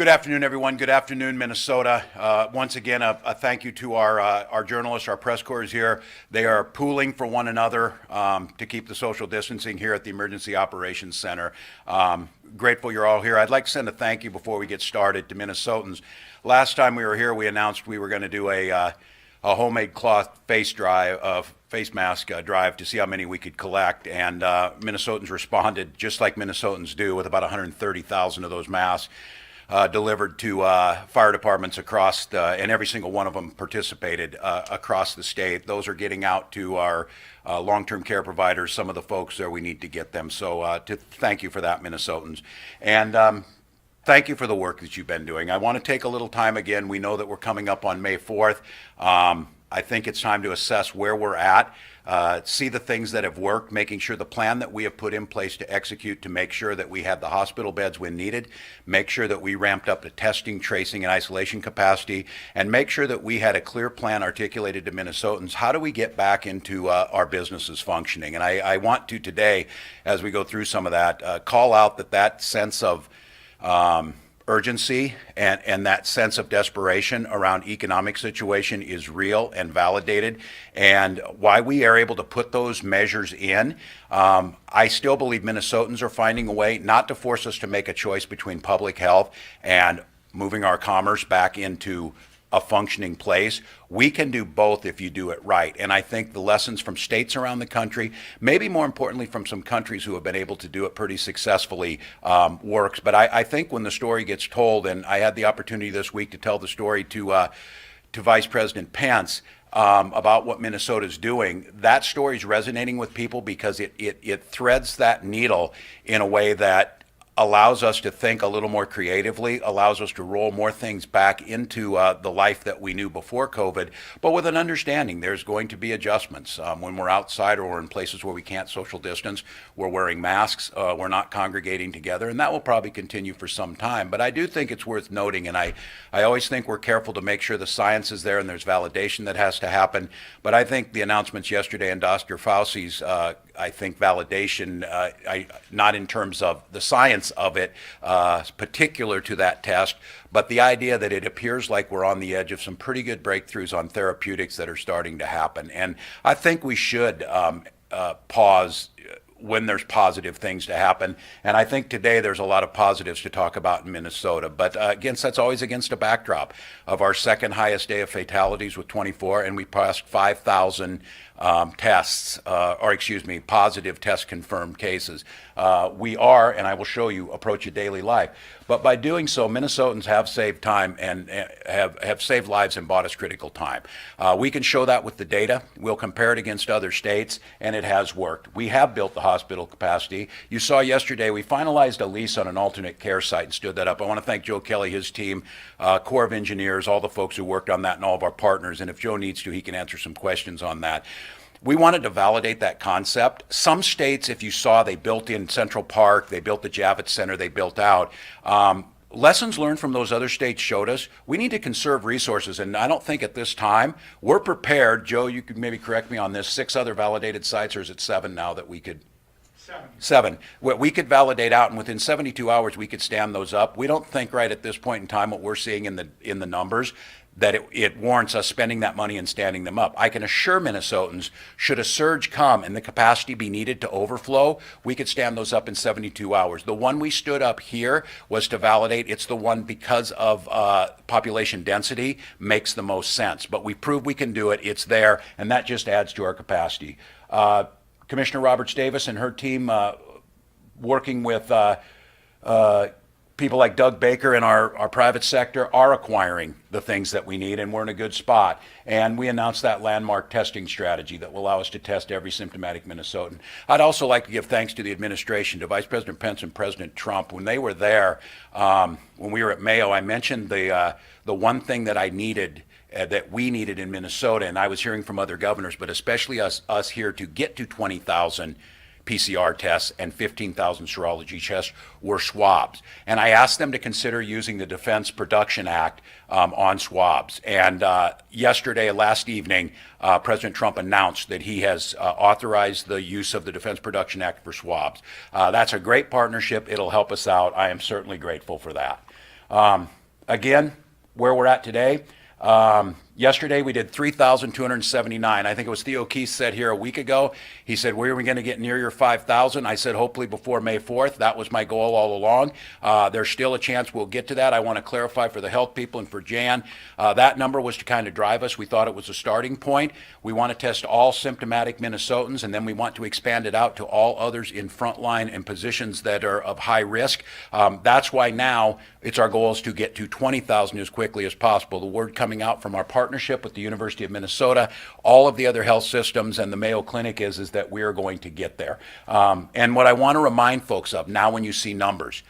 Good afternoon, everyone. Good afternoon, Minnesota. Once again, a thank you to our journalists, our press corps here. They are pooling for one another to keep the social distancing here at the Emergency Operations Center. Grateful you're all here. I'd like to send a thank you before we get started to Minnesotans. Last time we were here, we announced we were going to do a homemade cloth face mask drive to see how many we could collect, and Minnesotans responded just like Minnesotans do, with about 130,000 of those masks delivered to fire departments across and every single one of them participated across the state. Those are getting out to our long-term care providers, some of the folks there we need to get them. So to thank you for that, Minnesotans. And thank you for the work that you've been doing. I want to take a little time again. We know that we're coming up on May 4th. I think it's time to assess where we're at, see the things that have worked, making sure the plan that we have put in place to execute to make sure that we had the hospital beds when needed, make sure that we ramped up the testing, tracing, and isolation capacity, and make sure that we had a clear plan articulated to Minnesotans. How do we get back into our businesses functioning? And I want to today, as we go through some of that, call out that sense of urgency and that sense of desperation around economic situation is real and validated, and why we are able to put those measures in. I still believe Minnesotans are finding a way not to force us to make a choice between public health and moving our commerce back into a functioning place. We can do both if you do it right. And I think the lessons from states around the country, maybe more importantly from some countries who have been able to do it pretty successfully, works. But I think when the story gets told, and I had the opportunity this week to tell the story to Vice President Pence about what Minnesota is doing, that story is resonating with people because it threads that needle in a way that allows us to think a little more creatively, allows us to roll more things back into the life that we knew before COVID, but with an understanding there's going to be adjustments. When we're outside or we're in places where we can't social distance, we're wearing masks, we're not congregating together, and that will probably continue for some time. But I do think it's worth noting, and I always think we're careful to make sure the science is there and there's validation that has to happen. But I think the announcements yesterday and Dr. Fauci's I think validation, not in terms of the science of it, particular to that test, but the idea that it appears like we're on the edge of some pretty good breakthroughs on therapeutics that are starting to happen. And I think we should pause when there's positive things to happen. And I think today there's a lot of positives to talk about in Minnesota. But again, that's always against a backdrop of our second highest day of fatalities with 24, and we passed 5,000 positive test confirmed cases. We are, and I will show you, approach a daily life. But by doing so, Minnesotans have saved time and have saved lives and bought us critical time. We can show that with the data. We'll compare it against other states, and it has worked. We have built the hospital capacity. You saw yesterday we finalized a lease on an alternate care site and stood that up. I want to thank Joe Kelly, his team, Corps of Engineers, all the folks who worked on that, and all of our partners. And if Joe needs to, he can answer some questions on that. We wanted to validate that concept. Some states, if you saw, they built in Central Park, they built the Javits Center, they built out. Lessons learned from those other states showed us we need to conserve resources, and I don't think at this time we're prepared. Joe, you could maybe correct me on this, 6 other validated sites, or is it 7 now that we could? Seven. What we could validate out, and within 72 hours we could stand those up. We don't think right at this point in time what we're seeing in the numbers that it warrants us spending that money and standing them up. I can assure Minnesotans, should a surge come and the capacity be needed to overflow, we could stand those up in 72 hours. The one we stood up here was to validate. It's the one, because of population density, makes the most sense. But we proved we can do it. It's there, and that just adds to our capacity. Commissioner Roberts Davis and her team, working with people like Doug Baker in our private sector, are acquiring the things that we need, and we're in a good spot. And we announced that landmark testing strategy that will allow us to test every symptomatic Minnesotan. I'd also like to give thanks to the administration, to Vice President Pence and President Trump. When they were there, when we were at Mayo, I mentioned the one thing that I needed, that we needed in Minnesota, and I was hearing from other governors, but especially us here, to get to 20,000 PCR tests and 15,000 serology tests, were swabs. And I asked them to consider using the Defense Production Act on swabs. And last evening, President Trump announced that he has authorized the use of the Defense Production Act for swabs. That's a great partnership. It'll help us out. I am certainly grateful for that. Again, where we're at today, yesterday we did 3,279. I think it was Theo Keith said here a week ago. He said, where are we going to get near your 5,000? I said, hopefully before May 4th. That was my goal all along. There's still a chance we'll get to that. I want to clarify for the health people and for Jan, that number was to kind of drive us. We thought it was a starting point. We want to test all symptomatic Minnesotans, and then we want to expand it out to all others in frontline and positions that are of high risk. That's why now it's our goal is to get to 20,000 as quickly as possible. The word coming out from our partnership with the University of Minnesota, all of the other health systems, and the Mayo Clinic is that we are going to get there. And what I want to remind folks of now when you see numbers,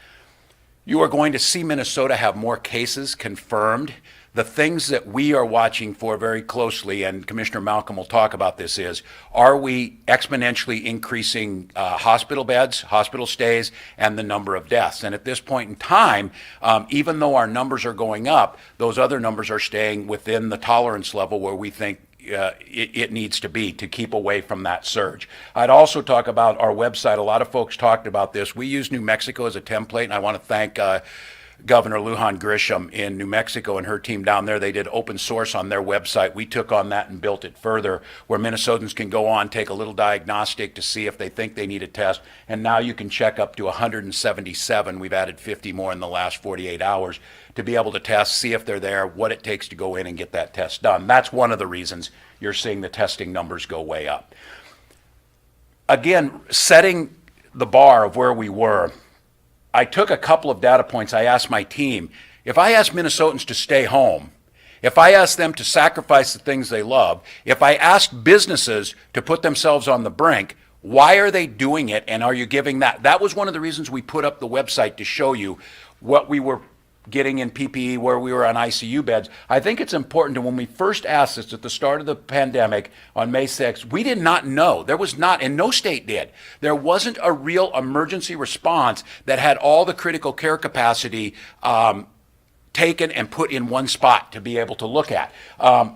you are going to see Minnesota have more cases confirmed. The things that we are watching for very closely, and Commissioner Malcolm will talk about this, is are we exponentially increasing hospital beds, hospital stays, and the number of deaths? And at this point in time, even though our numbers are going up, those other numbers are staying within the tolerance level where we think it needs to be to keep away from that surge. I'd also talk about our website. A lot of folks talked about this. We use New Mexico as a template, and I want to thank Governor Lujan Grisham in New Mexico and her team down there. They did open source on their website. We took on that and built it further, where Minnesotans can go on, take a little diagnostic to see if they think they need a test, and now you can check up to 177. We've added 50 more in the last 48 hours to be able to test, see if they're there, what it takes to go in and get that test done. That's one of the reasons you're seeing the testing numbers go way up. Again, setting the bar of where we were, I took a couple of data points. I asked my team, if I ask Minnesotans to stay home, if I ask them to sacrifice the things they love, if I ask businesses to put themselves on the brink, why are they doing it, and are you giving that? That was one of the reasons we put up the website, to show you what we were getting in PPE, where we were on ICU beds. I think it's important to, when we first asked this at the start of the pandemic on May 6th, we did not know. There was not, and no state did. There wasn't a real emergency response that had all the critical care capacity taken and put in one spot to be able to look at.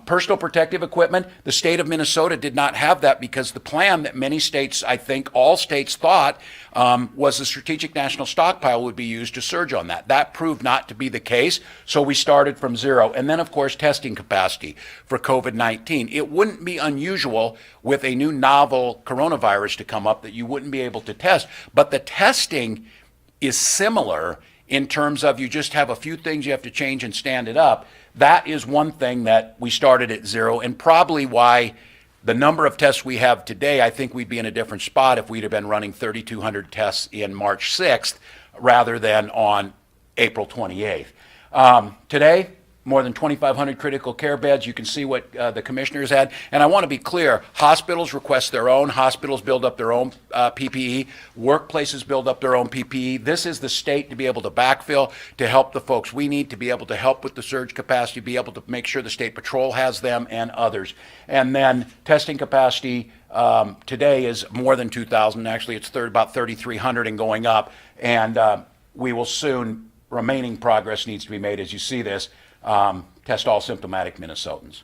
Personal protective equipment, the state of Minnesota did not have that, because the plan that many states, I think all states thought, was the strategic national stockpile would be used to surge on that. That proved not to be the case, so we started from zero. And then, of course, testing capacity for COVID-19. It wouldn't be unusual with a new novel coronavirus to come up that you wouldn't be able to test, but the testing is similar in terms of you just have a few things you have to change and stand it up. That is one thing that we started at zero, and probably why the number of tests we have today, I think we'd be in a different spot if we'd have been running 3,200 tests in March 6th rather than on April 28th. Today, more than 2,500 critical care beds. You can see what the commissioners had. And I want to be clear, hospitals request their own. Hospitals build up their own PPE. Workplaces build up their own PPE. This is the state to be able to backfill, to help the folks we need, to be able to help with the surge capacity, be able to make sure the state patrol has them and others. And then testing capacity today is more than 2,000. Actually, it's about 3,300 and going up. And we will soon, remaining progress needs to be made as you see this, test all symptomatic Minnesotans.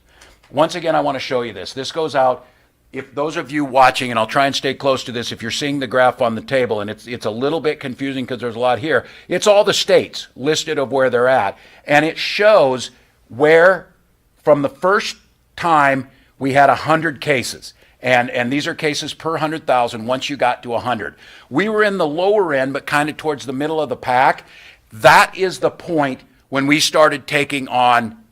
Once again, I want to show you this. This goes out, if those of you watching, and I'll try and stay close to this, if you're seeing the graph on the table, and it's a little bit confusing because there's a lot here, it's all the states listed of where they're at. And it shows where, from the first time we had 100 cases, and these are cases per 100,000 once you got to 100. We were in the lower end, but kind of towards the middle of the pack. That is the point when we started taking on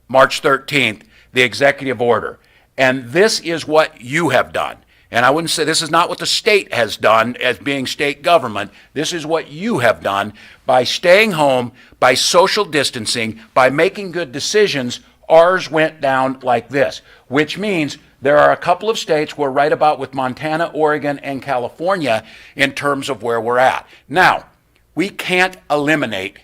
March 13th, the executive order. And this is what you have done. And I wouldn't say this is not what the state has done as being state government. This is what you have done by staying home, by social distancing, by making good decisions. Ours went down like this, which means there are a couple of states we're right about with Montana, Oregon, and California in terms of where we're at. Now, we can't eliminate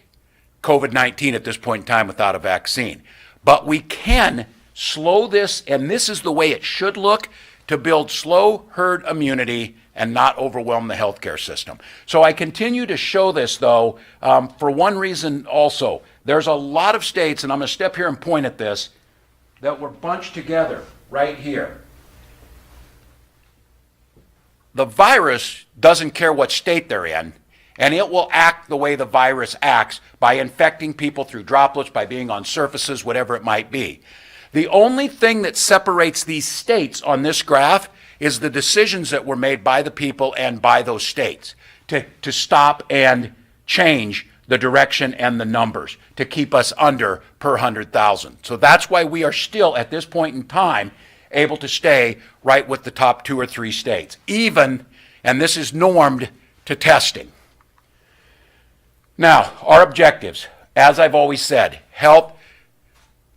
COVID-19 at this point in time without a vaccine. But we can slow this, and this is the way it should look, to build slow herd immunity and not overwhelm the healthcare system. So I continue to show this, though, for one reason also. There's a lot of states, and I'm going to step here and point at this, that were bunched together right here. The virus doesn't care what state they're in. And it will act the way the virus acts by infecting people through droplets, by being on surfaces, whatever it might be. The only thing that separates these states on this graph is the decisions that were made by the people and by those states to stop and change the direction and the numbers to keep us under per 100,000. So that's why we are still, at this point in time, able to stay right with the top 2 or 3 states, even, and this is normed to testing. Now, our objectives, as I've always said, health,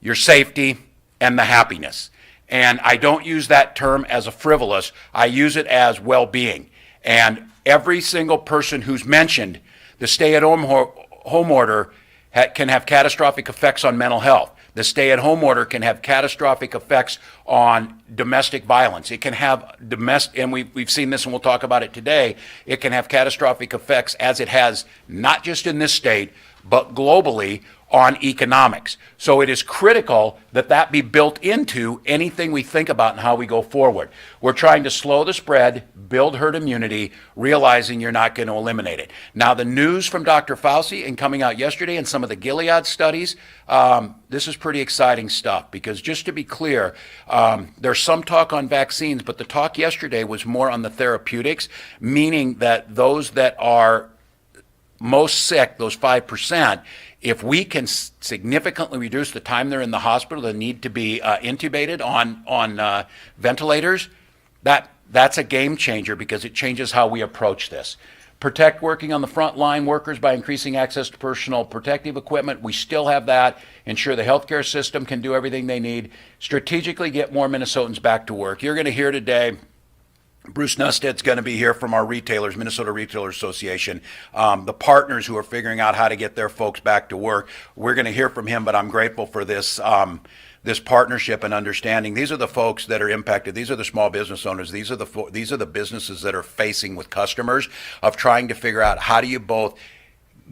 your safety, and the happiness. And I don't use that term as a frivolous, I use it as well-being. And every single person who's mentioned the stay-at-home order can have catastrophic effects on mental health. The stay-at-home order can have catastrophic effects on domestic violence. It can have and we've seen this and we'll talk about it today, it can have catastrophic effects as it has not just in this state, but globally on economics. So it is critical that that be built into anything we think about and how we go forward. We're trying to slow the spread, build herd immunity, realizing you're not going to eliminate it. Now, the news from Dr. Fauci and coming out yesterday and some of the Gilead studies, this is pretty exciting stuff because just to be clear, there's some talk on vaccines, but the talk yesterday was more on the therapeutics, meaning that those that are most sick, those 5%, if we can significantly reduce the time they're in the hospital, the need to be intubated on ventilators, that's a game changer because it changes how we approach this. Protect working on the front line workers by increasing access to personal protective equipment. We still have that. Ensure the healthcare system can do everything they need. Strategically get more Minnesotans back to work. You're going to hear today Bruce Nusted's going to be here from our retailers, Minnesota Retailer Association, the partners who are figuring out how to get their folks back to work. We're going to hear from him, but I'm grateful for this this partnership and understanding. These are the folks that are impacted. These are the small business owners. These are the businesses that are facing with customers of trying to figure out how do you both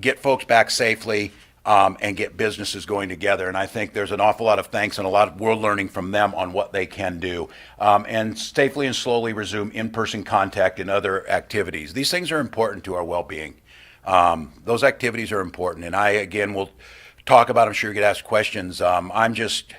get folks back safely and get businesses going together. And I think there's an awful lot of thanks and a lot of we're learning from them on what they can do and safely and slowly resume in-person contact and other activities. These things are important to our well-being. Those activities are important. And I, again, will talk about, I'm sure you get asked questions. I'm just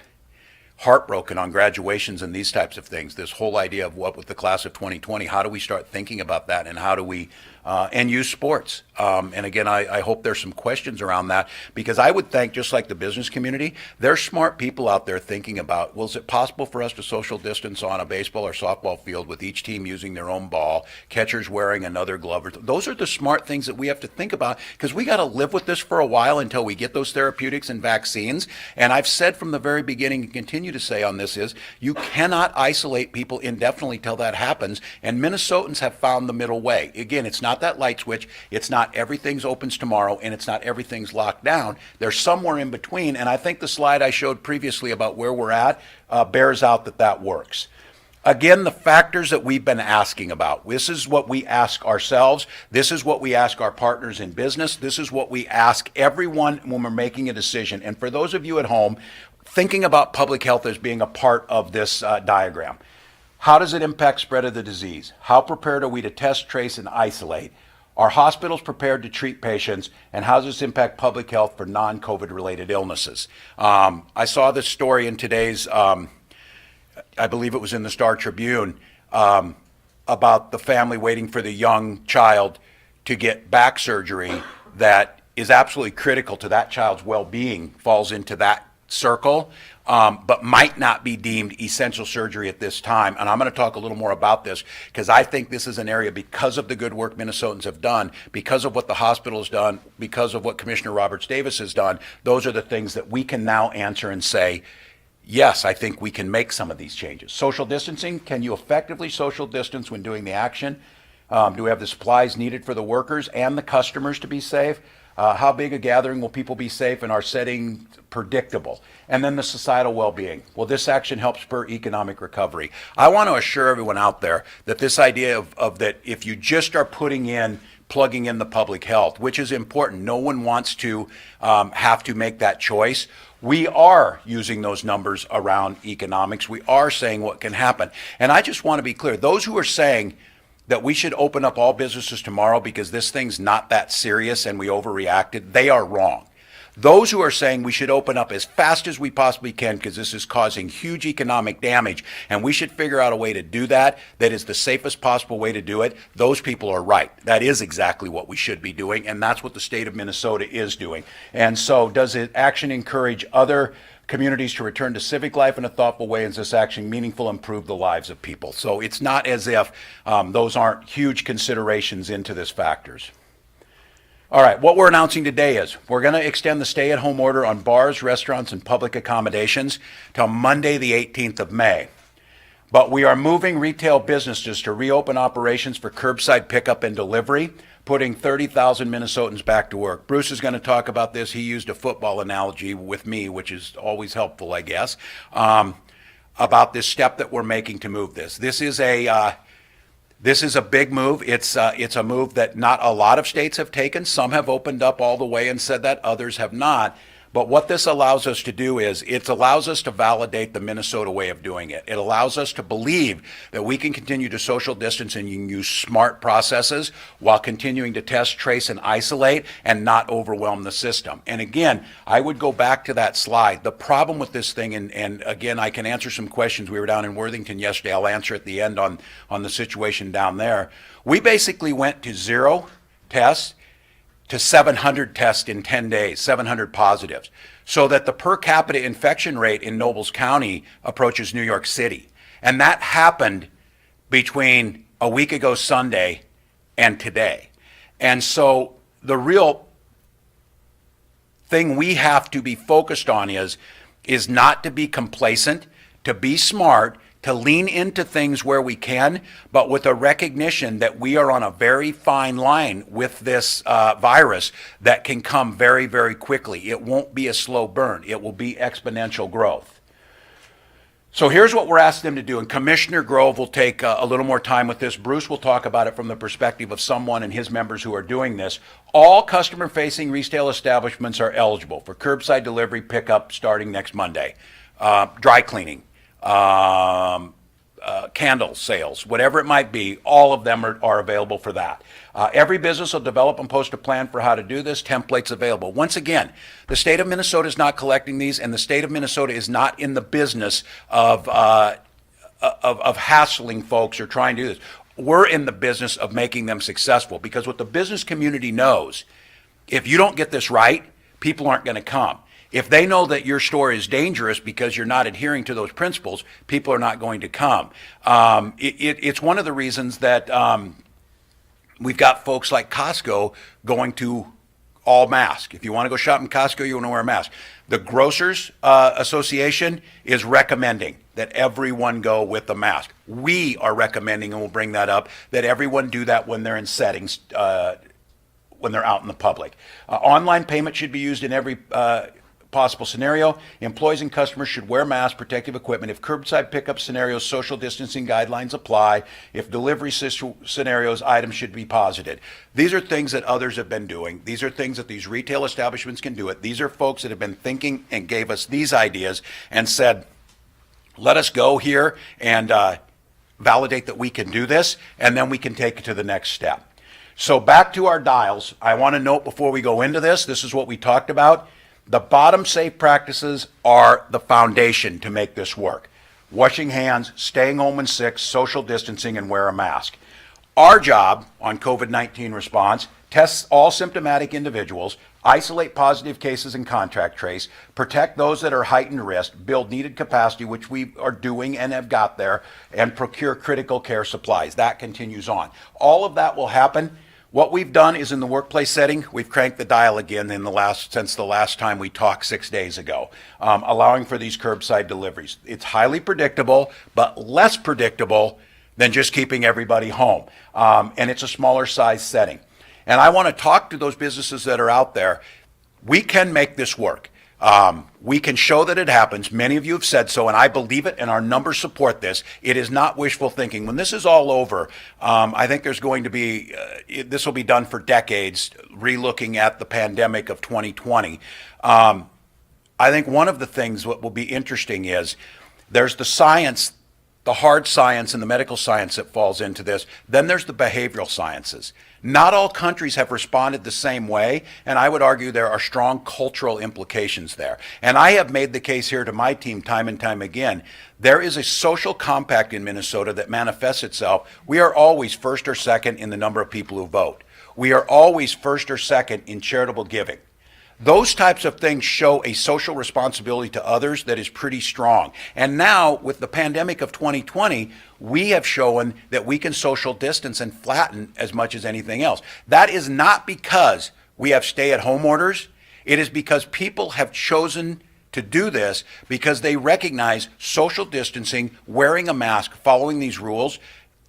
heartbroken on graduations and these types of things. This whole idea of what with the class of 2020, how do we start thinking about that and how do we, and use sports. And again, I hope there's some questions around that because I would think just like the business community, there's smart people out there thinking about, well, is it possible for us to social distance on a baseball or softball field with each team using their own ball, catchers wearing another glove? Those are the smart things that we have to think about because we got to live with this for a while until we get those therapeutics and vaccines. And I've said from the very beginning and continue to say on this is you cannot isolate people indefinitely till that happens. And Minnesotans have found the middle way. Again, it's not that light switch. It's not everything's opens tomorrow and it's not everything's locked down. There's somewhere in between. And I think the slide I showed previously about where we're at bears out that works. Again, the factors that we've been asking about. This is what we ask ourselves. This is what we ask our partners in business. This is what we ask everyone when we're making a decision. And for those of you at home, thinking about public health as being a part of this diagram. How does it impact spread of the disease? How prepared are we to test, trace, and isolate? Are hospitals prepared to treat patients? And how does this impact public health for non-COVID related illnesses? I saw this story in today's, I believe it was in the Star Tribune, about the family waiting for the young child to get back surgery that is absolutely critical to that child's well-being, falls into that circle, but might not be deemed essential surgery at this time. And I'm going to talk a little more about this because I think this is an area because of the good work Minnesotans have done, because of what the hospital has done, because of what Commissioner Roberts Davis has done. Those are the things that we can now answer and say, yes, I think we can make some of these changes. Social distancing, can you effectively social distance when doing the action? Do we have the supplies needed for the workers and the customers to be safe? How big a gathering will people be safe and are setting predictable? And then the societal well-being. Will this action help spur economic recovery? I want to assure everyone out there that this idea of that if you just are plugging in the public health, which is important, no one wants to have to make that choice. We are using those numbers around economics. We are saying what can happen. And I just want to be clear, those who are saying that we should open up all businesses tomorrow because this thing's not that serious and we overreacted, they are wrong. Those who are saying we should open up as fast as we possibly can because this is causing huge economic damage and we should figure out a way to do that that is the safest possible way to do it, those people are right. That is exactly what we should be doing, and that's what the state of Minnesota is doing. And so does it action encourage other communities to return to civic life in a thoughtful way? Is this action meaningful, improve the lives of people? So it's not as if those aren't huge considerations into this factors. All right, what we're announcing today is we're going to extend the stay-at-home order on bars, restaurants, and public accommodations till Monday, the 18th of May. But we are moving retail businesses to reopen operations for curbside pickup and delivery, putting 30,000 Minnesotans back to work. Bruce is going to talk about this. He used a football analogy with me, which is always helpful, I guess, about this step that we're making to move this. This is a big move. It's a move that not a lot of states have taken. Some have opened up all the way and said that, others have not. But what this allows us to do is it allows us to validate the Minnesota way of doing it. It allows us to believe that we can continue to social distance and use smart processes while continuing to test, trace, and isolate and not overwhelm the system. And again, I would go back to that slide. The problem with this thing, and again, I can answer some questions. We were down in Worthington yesterday. I'll answer at the end on the situation down there. We basically went to 0 tests to 700 tests in 10 days, 700 positives, so that the per capita infection rate in Nobles County approaches New York City. And that happened between a week ago Sunday and today. And so the real thing we have to be focused on is not to be complacent, to be smart, to lean into things where we can, but with a recognition that we are on a very fine line with this virus that can come very, very quickly. It won't be a slow burn. It will be exponential growth. So here's what we're asking them to do, and Commissioner Grove will take a little more time with this. Bruce will talk about it from the perspective of someone and his members who are doing this. All customer-facing retail establishments are eligible for curbside delivery pickup starting next Monday. Dry cleaning. Candle sales, whatever it might be, all of them are available for that. Every business will develop and post a plan for how to do this, templates available. Once again, the state of Minnesota is not collecting these, and the state of Minnesota is not in the business of hassling folks or trying to do this. We're in the business of making them successful, because what the business community knows, if you don't get this right, people aren't going to come. If they know that your store is dangerous because you're not adhering to those principles, people are not going to come. It's one of the reasons that we've got folks like Costco going to all mask. If you want to go shop in Costco, you want to wear a mask. The Grocers Association is recommending that everyone go with the mask. We are recommending, and we'll bring that up, that everyone do that when they're in settings, when they're out in the public. Online payment should be used in every possible scenario. Employees and customers should wear masks, protective equipment. If curbside pickup scenarios, social distancing guidelines apply. If delivery scenarios, items should be posited. These are things that others have been doing. These are things that these retail establishments can do it. These are folks that have been thinking and gave us these ideas and said, let us go here and validate that we can do this, and then we can take it to the next step. So back to our dials. I want to note before we go into this is what we talked about. The bottom safe practices are the foundation to make this work. Washing hands, staying home when sick, social distancing, and wear a mask. Our job on COVID-19 response, test all symptomatic individuals, isolate positive cases and contact trace, protect those that are heightened risk, build needed capacity, which we are doing and have got there, and procure critical care supplies. That continues on. All of that will happen. What we've done is in the workplace setting, we've cranked the dial again since the last time we talked 6 days ago, allowing for these curbside deliveries. It's highly predictable, but less predictable than just keeping everybody home. And it's a smaller size setting. And I want to talk to those businesses that are out there. We can make this work. We can show that it happens. Many of you have said so, and I believe it, and our numbers support this. It is not wishful thinking. When this is all over, I think there's going to be, this will be done for decades, relooking at the pandemic of 2020. I think one of the things what will be interesting is there's the science the hard science and the medical science that falls into this. Then there's the behavioral sciences. Not all countries have responded the same way, and I would argue there are strong cultural implications there. And I have made the case here to my team time and time again. There is a social compact in Minnesota that manifests itself. We are always first or second in the number of people who vote. We are always first or second in charitable giving. Those types of things show a social responsibility to others that is pretty strong. And now, with the pandemic of 2020, we have shown that we can social distance and flatten as much as anything else. That is not because we have stay-at-home orders. It is because people have chosen to do this because they recognize social distancing, wearing a mask, following these rules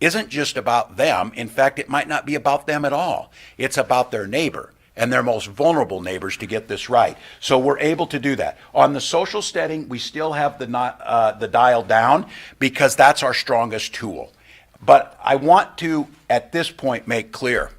isn't just about them. In fact, it might not be about them at all. It's about their neighbor and their most vulnerable neighbors to get this right. So we're able to do that. On the social setting, we still have the dial down because that's our strongest tool. But I want to, at this point, make clear,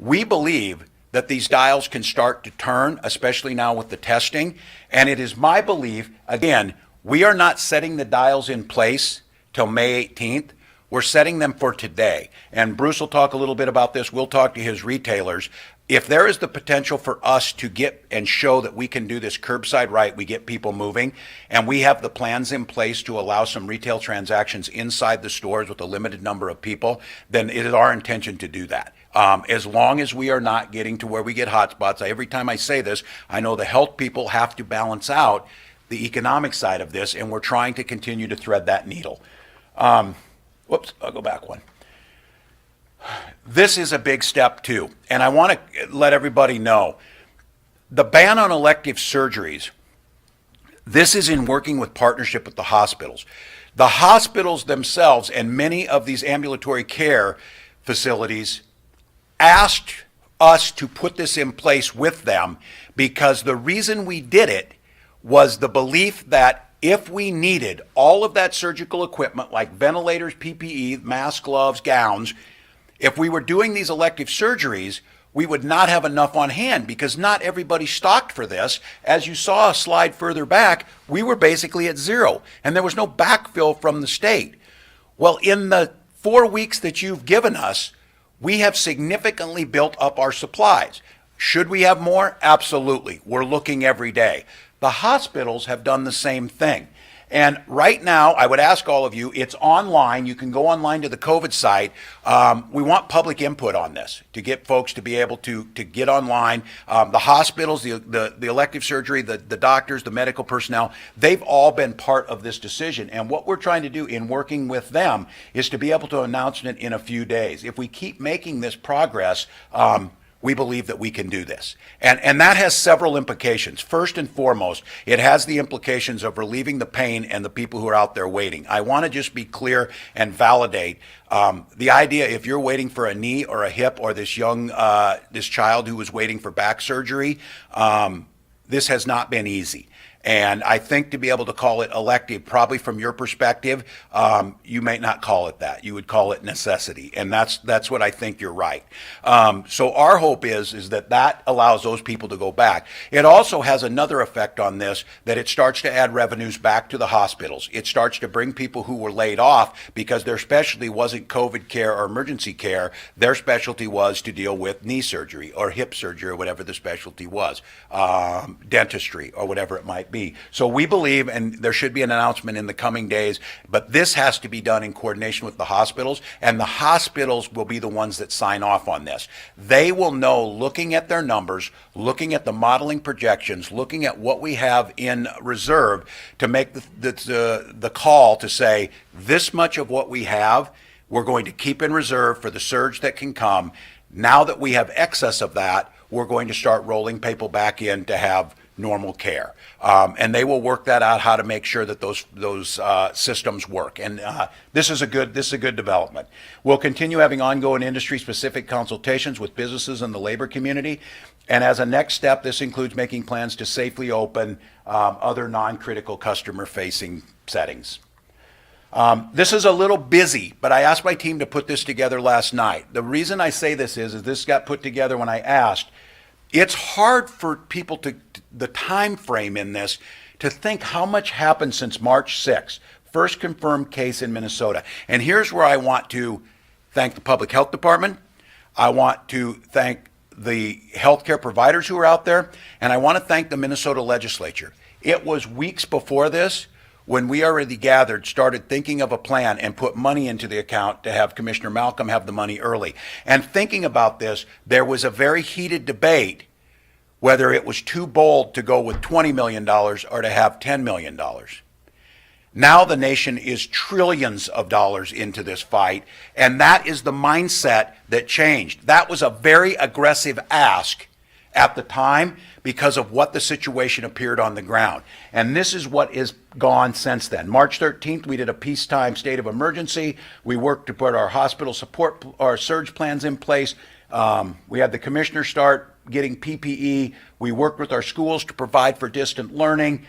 we believe that these dials can start to turn, especially now with the testing. And it is my belief, again, we are not setting the dials in place till May 18th. We're setting them for today. And Bruce will talk a little bit about this. We'll talk to his retailers. If there is the potential for us to get and show that we can do this curbside right, we get people moving, and we have the plans in place to allow some retail transactions inside the stores with a limited number of people, then it is our intention to do that. As long as we are not getting to where we get hotspots. Every time I say this, I know the health people have to balance out the economic side of this, and we're trying to continue to thread that needle. Whoops, I'll go back one. This is a big step too, and I want to let everybody know, the ban on elective surgeries, this is in working with partnership with the hospitals. The hospitals themselves and many of these ambulatory care facilities asked us to put this in place with them because the reason we did it was the belief that if we needed all of that surgical equipment like ventilators, PPE, masks, gloves, gowns, if we were doing these elective surgeries, we would not have enough on hand because not everybody stocked for this. As you saw a slide further back, we were basically at zero and there was no backfill from the state. Well, in the 4 weeks that you've given us, we have significantly built up our supplies. Should we have more? Absolutely. We're looking every day. The hospitals have done the same thing. And right now, I would ask all of you, it's online. You can go online to the COVID site. We want public input on this to get folks to be able to get online. The hospitals, the elective surgery, the doctors, the medical personnel, they've all been part of this decision. And what we're trying to do in working with them is to be able to announce it in a few days. If we keep making this progress, we believe that we can do this. And that has several implications. First and foremost, it has the implications of relieving the pain and the people who are out there waiting. I want to just be clear and validate the idea if you're waiting for a knee or a hip or this child who was waiting for back surgery, this has not been easy. And I think to be able to call it elective, probably from your perspective, you may not call it that. You would call it necessity. And that's what I think you're right. So our hope is that allows those people to go back. It also has another effect on this, that it starts to add revenues back to the hospitals. It starts to bring people who were laid off because their specialty wasn't COVID care or emergency care. Their specialty was to deal with knee surgery or hip surgery or whatever the specialty was, dentistry or whatever it might be. So we believe, and there should be an announcement in the coming days, but this has to be done in coordination with the hospitals, and the hospitals will be the ones that sign off on this. They will know, looking at their numbers, looking at the modeling projections, looking at what we have in reserve, to make the call to say, this much of what we have, we're going to keep in reserve for the surge that can come. Now that we have excess of that, we're going to start rolling people back in to have normal care. And they will work that out, how to make sure that those systems work. And this is a good development. We'll continue having ongoing industry-specific consultations with businesses and the labor community. And as a next step, this includes making plans to safely open other non-critical customer-facing settings. This is a little busy, but I asked my team to put this together last night. The reason I say this is this got put together when I asked. It's hard for people the time frame in this, to think how much happened since March 6th. First confirmed case in Minnesota. And here's where I want to thank the Public Health Department. I want to thank the healthcare providers who are out there, and I want to thank the Minnesota legislature. It was weeks before this when we already gathered, started thinking of a plan and put money into the account to have Commissioner Malcolm have the money early. And thinking about this, there was a very heated debate whether it was too bold to go with $20 million or to have $10 million. Now the nation is trillions of dollars into this fight, and that is the mindset that changed. That was a very aggressive ask at the time because of what the situation appeared on the ground. And this is what is gone since then. March 13th, we did a peacetime state of emergency. We worked to put our hospital support, our surge plans in place. We had the commissioner start getting PPE. We worked with our schools to provide for distant learning.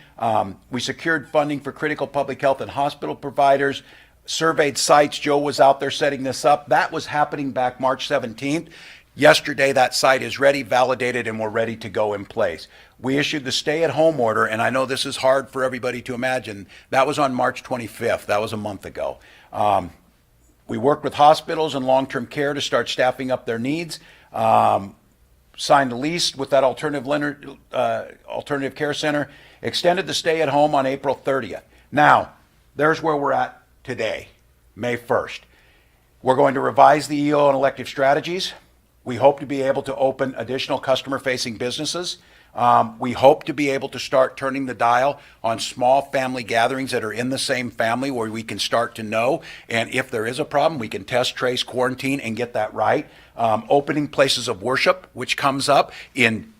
We secured funding for critical public health and hospital providers, surveyed sites. Joe was out there setting this up. That was happening back March 17th. Yesterday, that site is ready, validated, and we're ready to go in place. We issued the stay-at-home order, and I know this is hard for everybody to imagine. That was on March 25th. That was a month ago. We worked with hospitals and long-term care to start staffing up their needs. Signed a lease with that alternative care center. Extended the stay-at-home on April 30th. Now, there's where we're at today, May 1st. We're going to revise the EO and elective strategies. We hope to be able to open additional customer-facing businesses. We hope to be able to start turning the dial on small family gatherings that are in the same family where we can start to know, and if there is a problem, we can test, trace, quarantine, and get that right. Opening places of worship, which comes up in,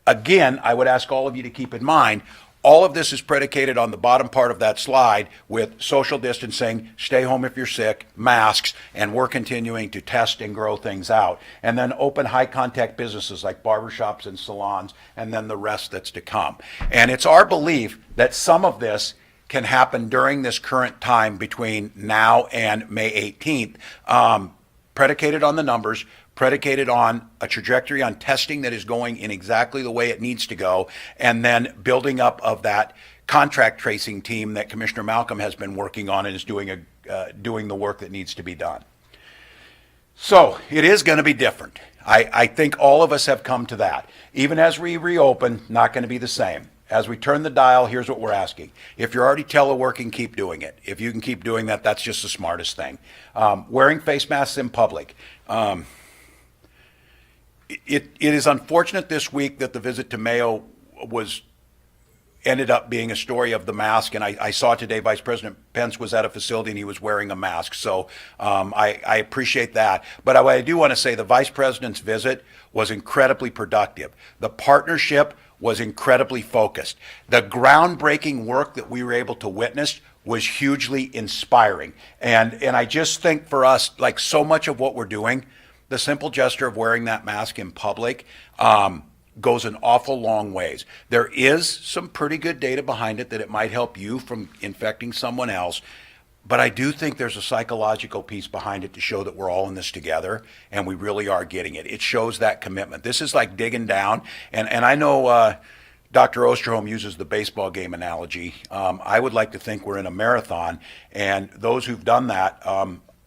again, I would ask all of you to keep in mind, all of this is predicated on the bottom part of that slide with social distancing, stay home if you're sick, masks, and we're continuing to test and grow things out. And then open high contact businesses like barbershops and salons, and then the rest that's to come. And it's our belief that some of this can happen during this current time between now and May 18th, predicated on the numbers, predicated on a trajectory on testing that is going in exactly the way it needs to go, and then building up of that contract tracing team that Commissioner Malcolm has been working on and is doing the work that needs to be done. So it is going to be different. I think all of us have come to that. Even as we reopen, not going to be the same. As we turn the dial, here's what we're asking. If you're already teleworking, keep doing it. If you can keep doing that, that's just the smartest thing. Wearing face masks in public. It is unfortunate this week that the visit to Mayo ended up being a story of the mask, and I saw today Vice President Pence was at a facility and he was wearing a mask, so I appreciate that. But I do want to say the Vice President's visit was incredibly productive. The partnership was incredibly focused. The groundbreaking work that we were able to witness was hugely inspiring, and I just think for us, like so much of what we're doing, the simple gesture of wearing that mask in public goes an awful long ways. There is some pretty good data behind it that it might help you from infecting someone else, but I do think there's a psychological piece behind it to show that we're all in this together and we really are getting it. It shows that commitment. This is like digging down, and I know Dr. Osterholm uses the baseball game analogy. I would like to think we're in a marathon, and those who've done that,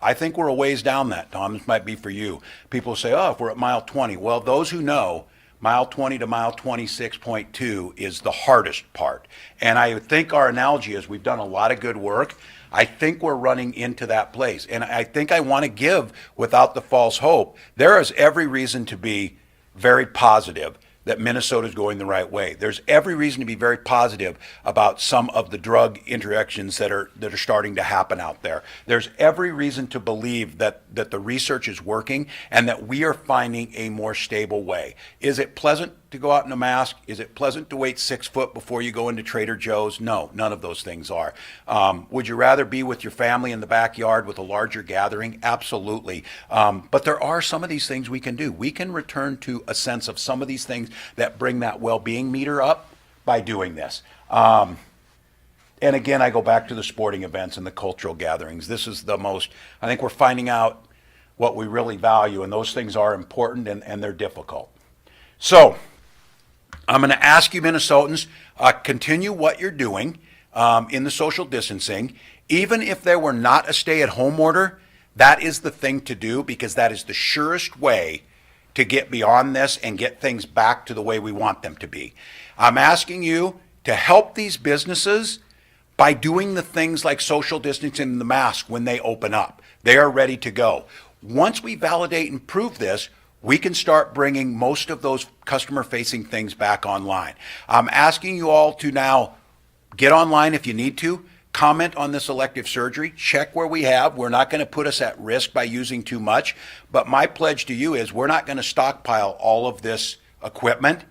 I think we're a ways down that, Tom. This might be for you. People say, oh, if we're at mile 20. Well, those who know, mile 20 to mile 26.2 is the hardest part. And I think our analogy is we've done a lot of good work. I think we're running into that place. And I think I want to give, without the false hope, there is every reason to be very positive that Minnesota is going the right way. There's every reason to be very positive about some of the drug interactions that are starting to happen out there. There's every reason to believe that the research is working and that we are finding a more stable way. Is it pleasant to go out in a mask? Is it pleasant to wait 6 foot before you go into Trader Joe's? No, none of those things are. Would you rather be with your family in the backyard with a larger gathering? Absolutely. But there are some of these things we can do. We can return to a sense of some of these things that bring that well-being meter up by doing this. And again, I go back to the sporting events and the cultural gatherings. This is the most, I think we're finding out what we really value, and those things are important and they're difficult. So, I'm going to ask you Minnesotans, continue what you're doing. in the social distancing, even if there were not a stay-at-home order, that is the thing to do because that is the surest way to get beyond this and get things back to the way we want them to be. I'm asking you to help these businesses by doing the things like social distancing and the mask when they open up. They are ready to go. Once we validate and prove this, we can start bringing most of those customer-facing things back online. I'm asking you all to now get online if you need to, comment on this elective surgery, check where we have. We're not going to put us at risk by using too much, but my pledge to you is we're not going to stockpile all of this equipment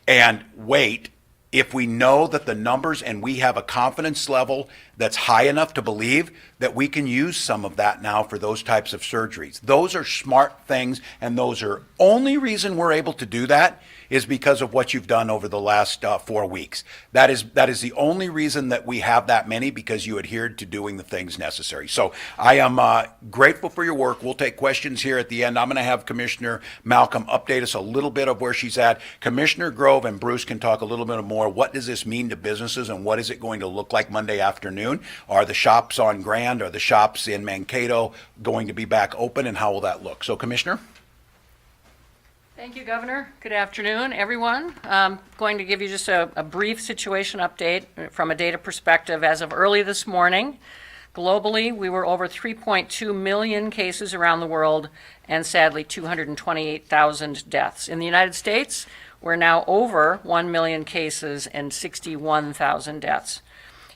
and wait if we know that the numbers and we have a confidence level that's high enough to believe that we can use some of that now for those types of surgeries. Those are smart things, and those are only reason we're able to do that is because of what you've done over the last 4 weeks. That is the only reason that we have that many, because you adhered to doing the things necessary. So I am grateful for your work. We'll take questions here at the end. I'm going to have Commissioner Malcolm update us a little bit of where she's at. Commissioner Grove and Bruce can talk a little bit more. What does this mean to businesses, and what is it going to look like Monday afternoon? Are the shops on Grand, are the shops in Mankato going to be back open, and how will that look? So, Commissioner? Thank you, Governor. Good afternoon, everyone. I'm going to give you just a brief situation update from a data perspective. As of early this morning, globally, we were over 3.2 million cases around the world and sadly 228,000 deaths. In the United States, we're now over 1 million cases and 61,000 deaths.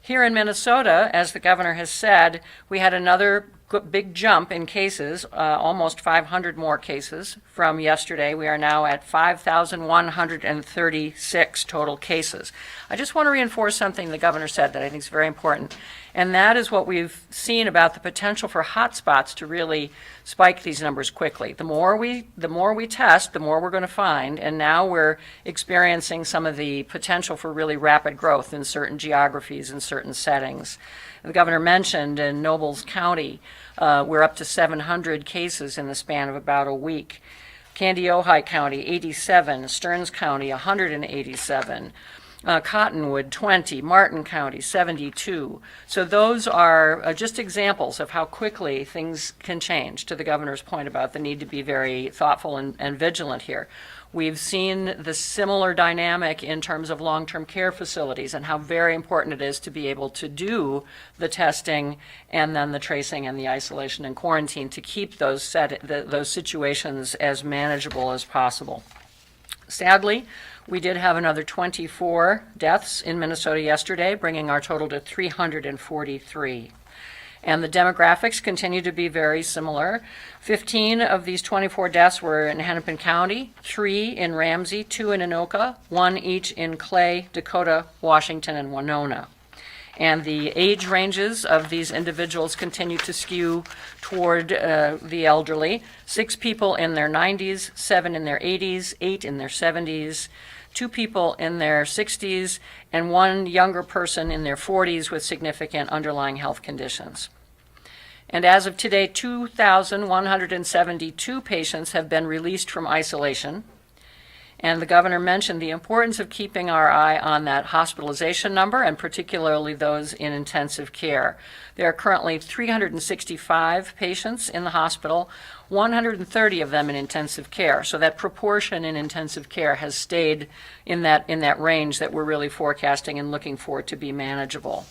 Here in Minnesota, as the governor has said, we had another big jump in cases, almost 500 more cases from yesterday. We are now at 5,136 total cases. I just want to reinforce something the governor said that I think is very important, and that is what we've seen about the potential for hotspots to really spike these numbers quickly. The more we test, the more we're going to find, and now we're experiencing some of the potential for really rapid growth in certain geographies and certain settings. The governor mentioned in Nobles County, we're up to 700 cases in the span of about a week. Candy-Ojai County, 87. Stearns County, 187. Cottonwood, 20. Martin County, 72. So those are just examples of how quickly things can change, to the governor's point about the need to be very thoughtful and vigilant here. We've seen the similar dynamic in terms of long-term care facilities and how very important it is to be able to do the testing and then the tracing and the isolation and quarantine to keep those situations as manageable as possible. Sadly, we did have another 24 deaths in Minnesota yesterday, bringing our total to 343. And the demographics continue to be very similar. 15 of these 24 deaths were in Hennepin County, 3 in Ramsey, 2 in Anoka, 1 each in Clay, Dakota, Washington, and Winona. And the age ranges of these individuals continue to skew toward the elderly. 6 people in their 90s, 7 in their 80s, 8 in their 70s, 2 people in their 60s, and 1 younger person in their 40s with significant underlying health conditions. And as of today, 2,172 patients have been released from isolation. And the governor mentioned the importance of keeping our eye on that hospitalization number, and particularly those in intensive care. There are currently 365 patients in the hospital, 130 of them in intensive care. So that proportion in intensive care has stayed in that range that we're really forecasting and looking for to be manageable.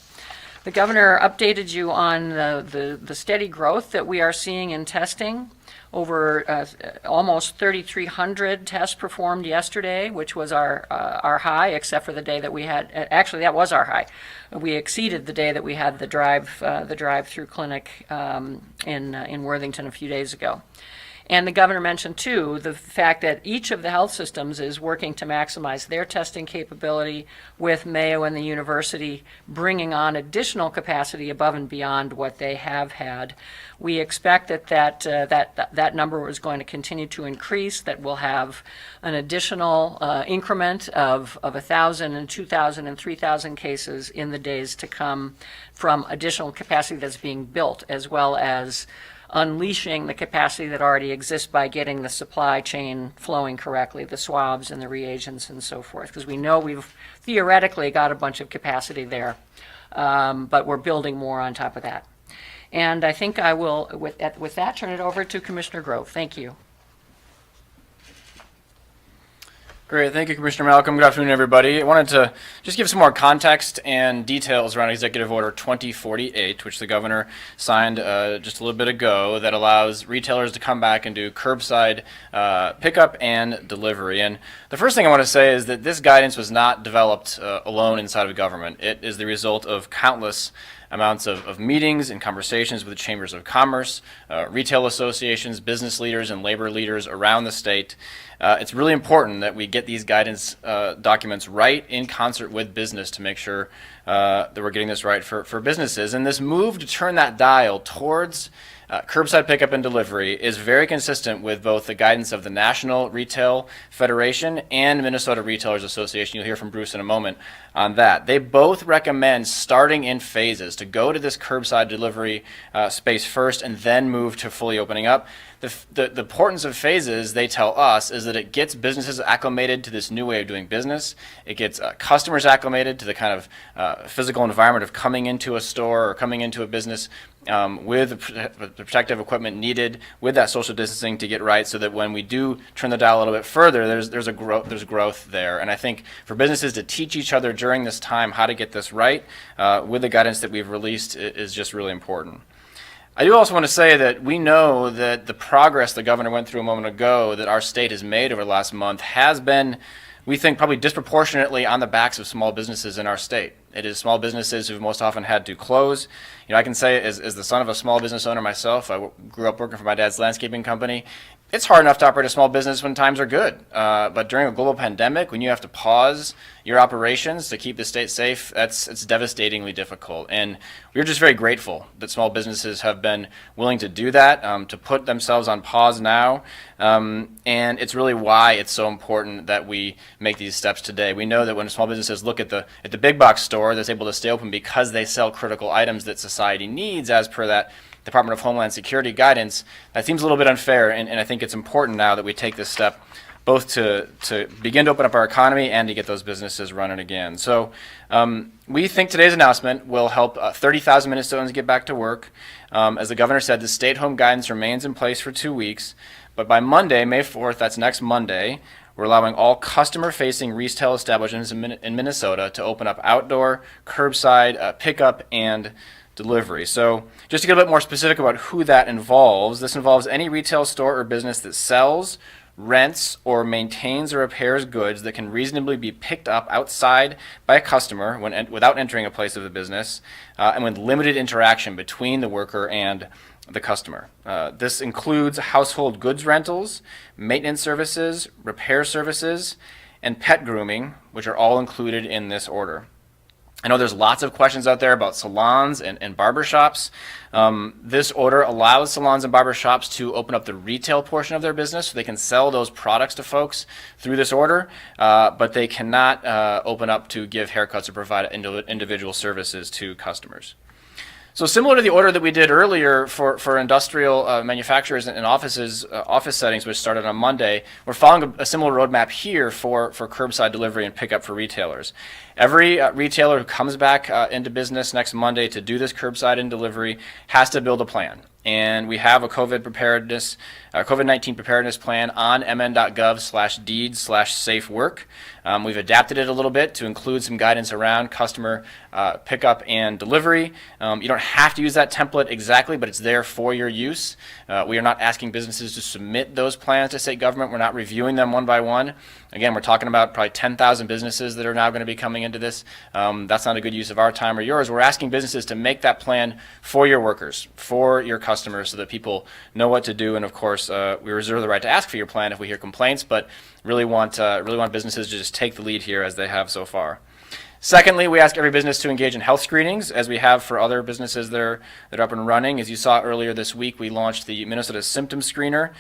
The governor updated you on the steady growth that we are seeing in testing. Over almost 3,300 tests performed yesterday, which was our high, except for the day that we had. Actually, that was our high. We exceeded the day that we had the drive-through clinic in Worthington a few days ago. And the governor mentioned, too, the fact that each of the health systems is working to maximize their testing capability, with Mayo and the university bringing on additional capacity above and beyond what they have had. We expect that number is going to continue to increase, that we'll have an additional increment of 1,000 and 2,000 and 3,000 cases in the days to come from additional capacity that's being built, as well as unleashing the capacity that already exists by getting the supply chain flowing correctly, the swabs and the reagents and so forth, because we know we've theoretically got a bunch of capacity there, but we're building more on top of that. And I think I will, with that, turn it over to Commissioner Grove. Thank you. Great. Thank you, Commissioner Malcolm. Good afternoon, everybody. I wanted to just give some more context and details around Executive Order 2048, which the governor signed just a little bit ago, that allows retailers to come back and do curbside pickup and delivery. And the first thing I want to say is that this guidance was not developed alone inside of government. It is the result of countless amounts of meetings and conversations with chambers of commerce, retail associations, business leaders, and labor leaders around the state. It's really important that we get these guidance documents right in concert with business to make sure that we're getting this right for businesses. And this move to turn that dial towards curbside pickup and delivery is very consistent with both the guidance of the National Retail Federation and Minnesota Retailers Association. You'll hear from Bruce in a moment on that. They both recommend starting in phases to go to this curbside delivery space first and then move to fully opening up. The importance of phases, they tell us, is that it gets businesses acclimated to this new way of doing business. It gets customers acclimated to the kind of physical environment of coming into a store or coming into a business with the protective equipment needed, with that social distancing to get right, so that when we do turn the dial a little bit further, there's growth there. And I think for businesses to teach each other during this time how to get this right with the guidance that we've released is just really important. I do also want to say that we know that the progress the governor went through a moment ago that our state has made over the last month has been, we think, probably disproportionately on the backs of small businesses in our state. It is small businesses who've most often had to close. You know, I can say as the son of a small business owner myself, I grew up working for my dad's landscaping company. It's hard enough to operate a small business when times are good. But during a global pandemic, when you have to pause your operations to keep the state safe, it's devastatingly difficult. And we're just very grateful that small businesses have been willing to do that, to put themselves on pause now. And it's really why it's so important that we make these steps today. We know that when small businesses look at the big box store that's able to stay open because they sell critical items that society needs as per that Department of Homeland Security guidance, that seems a little bit unfair, and I think it's important now that we take this step both to begin to open up our economy and to get those businesses running again. So we think today's announcement will help 30,000 Minnesotans get back to work. As the governor said, the stay-at-home guidance remains in place for 2 weeks, but by Monday, May 4th, that's next Monday, we're allowing all customer-facing retail establishments in Minnesota to open up outdoor, curbside, pickup, and delivery. So just to get a bit more specific about who that involves, this involves any retail store or business that sells, rents, or maintains or repairs goods that can reasonably be picked up outside by a customer without entering a place of the business, and with limited interaction between the worker and the customer. This includes household goods rentals, maintenance services, repair services, and pet grooming, which are all included in this order. I know there's lots of questions out there about salons and barbershops. This order allows salons and barbershops to open up the retail portion of their business so they can sell those products to folks through this order, but they cannot open up to give haircuts or provide individual services to customers. So similar to the order that we did earlier for industrial manufacturers and office settings, which started on Monday, we're following a similar roadmap here for curbside delivery and pickup for retailers. Every retailer who comes back into business next Monday to do this curbside and delivery has to build a plan. And we have a COVID-19 preparedness plan on mn.gov/deeds/safe-work. We've adapted it a little bit to include some guidance around customer pickup and delivery. You don't have to use that template exactly, but it's there for your use. We are not asking businesses to submit those plans to state government. We're not reviewing them one by one. Again, we're talking about probably 10,000 businesses that are now going to be coming into this. That's not a good use of our time or yours. We're asking businesses to make that plan for your workers, for your customers, so that people know what to do. And of course, we reserve the right to ask for your plan if we hear complaints, but really want businesses to just take the lead here as they have so far. Secondly, we ask every business to engage in health screenings, as we have for other businesses that are up and running. As you saw earlier this week, we launched the Minnesota Symptom Screener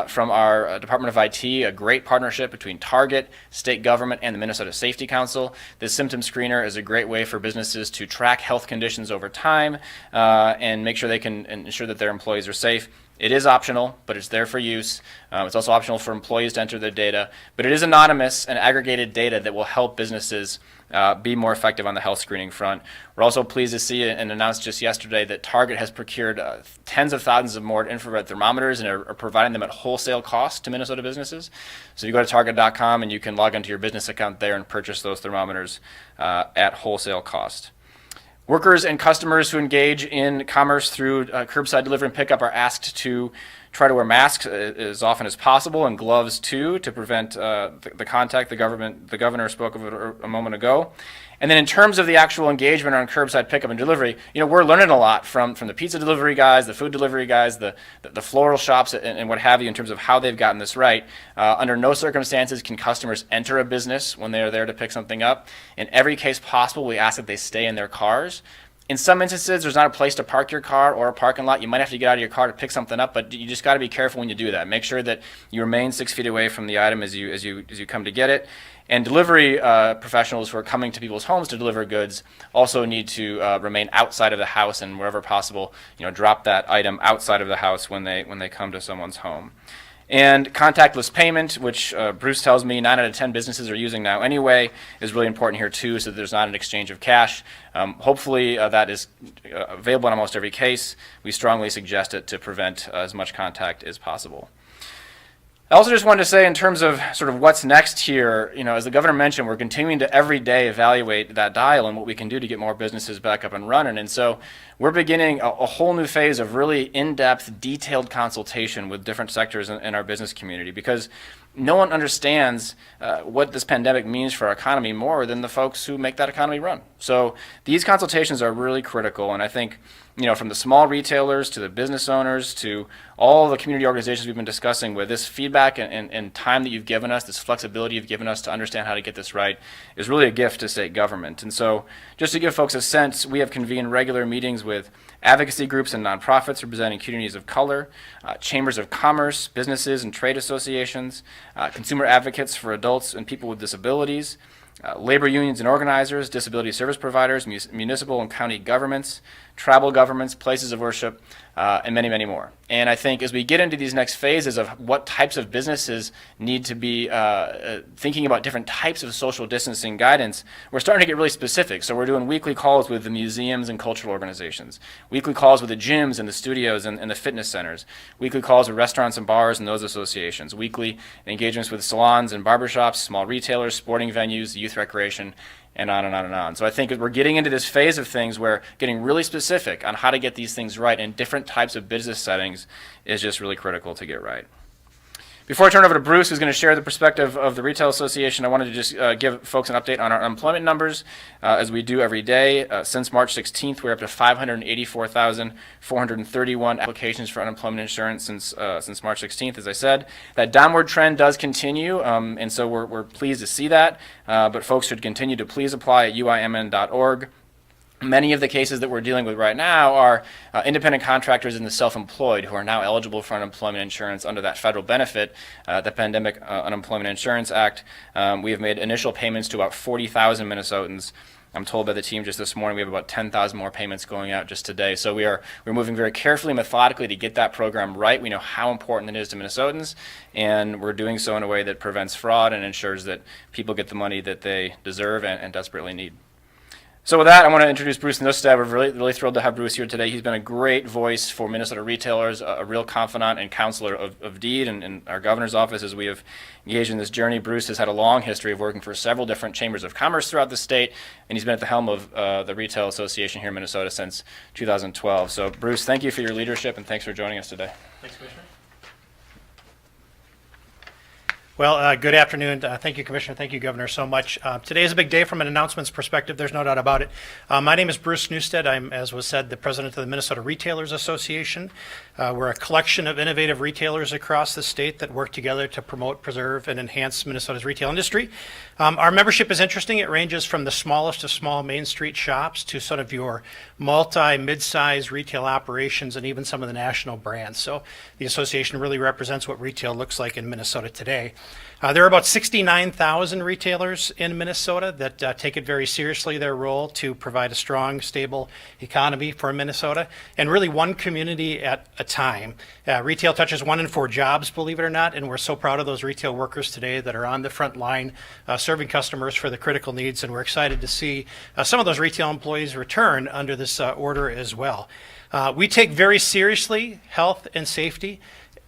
from our Department of IT, a great partnership between Target, state government, and the Minnesota Safety Council. This Symptom Screener is a great way for businesses to track health conditions over time and make sure they can ensure that their employees are safe. It is optional, but it's there for use. It's also optional for employees to enter their data, but it is anonymous and aggregated data that will help businesses be more effective on the health screening front. We're also pleased to see and announced just yesterday that Target has procured tens of thousands of more infrared thermometers and are providing them at wholesale cost to Minnesota businesses. So you go to target.com and you can log into your business account there and purchase those thermometers at wholesale cost. Workers and customers who engage in commerce through curbside delivery and pickup are asked to try to wear masks as often as possible, and gloves too, to prevent the contact. The governor spoke of it a moment ago. And then in terms of the actual engagement on curbside pickup and delivery, we're learning a lot from the pizza delivery guys, the food delivery guys, the floral shops and what have you in terms of how they've gotten this right. Under no circumstances can customers enter a business when they are there to pick something up. In every case possible, we ask that they stay in their cars. In some instances, there's not a place to park your car or a parking lot. You might have to get out of your car to pick something up, but you just got to be careful when you do that. Make sure that you remain 6 feet away from the item as you come to get it. And delivery professionals who are coming to people's homes to deliver goods also need to remain outside of the house, and wherever possible, drop that item outside of the house when they come to someone's home. And contactless payment, which Bruce tells me 9 out of 10 businesses are using now anyway, is really important here too, so that there's not an exchange of cash. Hopefully that is available in almost every case. We strongly suggest it to prevent as much contact as possible. I also just wanted to say, in terms of sort of what's next here, as the governor mentioned, we're continuing to every day evaluate that dial and what we can do to get more businesses back up and running. And so we're beginning a whole new phase of really in-depth, detailed consultation with different sectors in our business community, because no one understands what this pandemic means for our economy more than the folks who make that economy run. So these consultations are really critical, and I think from the small retailers to the business owners to all the community organizations we've been discussing with, this feedback and time that you've given us, this flexibility you've given us to understand how to get this right is really a gift to state government. And so just to give folks a sense, we have convened regular meetings with advocacy groups and nonprofits representing communities of color, chambers of commerce, businesses and trade associations, consumer advocates for adults and people with disabilities, labor unions and organizers, disability service providers, municipal and county governments, tribal governments, places of worship, and many, many more. And I think as we get into these next phases of what types of businesses need to be thinking about different types of social distancing guidance, we're starting to get really specific. So we're doing weekly calls with the museums and cultural organizations, weekly calls with the gyms and the studios and the fitness centers, weekly calls with restaurants and bars and those associations, weekly engagements with salons and barbershops, small retailers, sporting venues, youth recreation, and on and on and on. So I think we're getting into this phase of things where getting really specific on how to get these things right in different types of business settings is just really critical to get right. Before I turn over to Bruce, who's going to share the perspective of the Retail Association, I wanted to just give folks an update on our unemployment numbers, as we do every day. Since March 16th, we're up to 584,431 applications for unemployment insurance since March 16th, as I said. That downward trend does continue, and so we're pleased to see that, but folks should continue to please apply at uimn.org. Many of the cases that we're dealing with right now are independent contractors and the self-employed who are now eligible for unemployment insurance under that federal benefit, the Pandemic Unemployment Insurance Act. We have made initial payments to about 40,000 Minnesotans. I'm told by the team just this morning we have about 10,000 more payments going out just today. So we're moving very carefully, methodically to get that program right. We know how important it is to Minnesotans, and we're doing so in a way that prevents fraud and ensures that people get the money that they deserve and desperately need. So with that, I want to introduce Bruce Nustad. We're really thrilled to have Bruce here today. He's been a great voice for Minnesota retailers, a real confidant and counselor of Deed and our governor's office as we have engaged in this journey. Bruce has had a long history of working for several different chambers of commerce throughout the state, and he's been at the helm of the Retail Association here in Minnesota since 2012. So Bruce, thank you for your leadership, and thanks for joining us today. Thanks, Commissioner. Well, good afternoon. Thank you, Commissioner. Thank you, Governor, so much. Today is a big day from an announcements perspective. There's no doubt about it. My name is Bruce Newstead. I'm, as was said, the president of the Minnesota Retailers Association. We're a collection of innovative retailers across the state that work together to promote, preserve, and enhance Minnesota's retail industry. Our membership is interesting. It ranges from the smallest of small Main Street shops to sort of your mid-size retail operations and even some of the national brands. So the association really represents what retail looks like in Minnesota today. There are about 69,000 retailers in Minnesota that take it very seriously, their role to provide a strong, stable economy for Minnesota, and really one community at a time. Retail touches 1 in 4 jobs, believe it or not, and we're so proud of those retail workers today that are on the front line serving customers for the critical needs, and we're excited to see some of those retail employees return under this order as well. We take very seriously health and safety.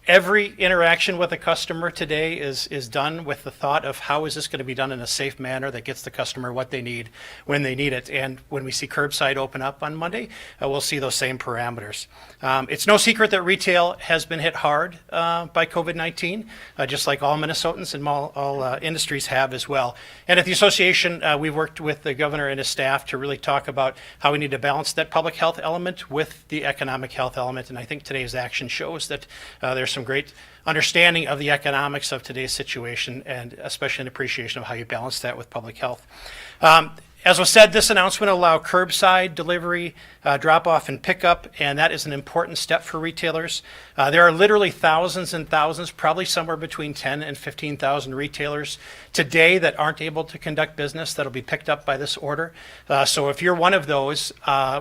Every interaction with a customer today is done with the thought of how is this going to be done in a safe manner that gets the customer what they need when they need it. And when we see curbside open up on Monday, we'll see those same parameters. It's no secret that retail has been hit hard by COVID-19, just like all Minnesotans and all industries have as well. And at the association, we've worked with the governor and his staff to really talk about how we need to balance that public health element with the economic health element. And I think today's action shows that there's some great understanding of the economics of today's situation, and especially an appreciation of how you balance that with public health. As was said, this announcement will allow curbside delivery, drop-off and pickup, and that is an important step for retailers. There are literally thousands and thousands, probably somewhere between 10 and 15,000 retailers today that aren't able to conduct business that'll be picked up by this order. So if you're one of those,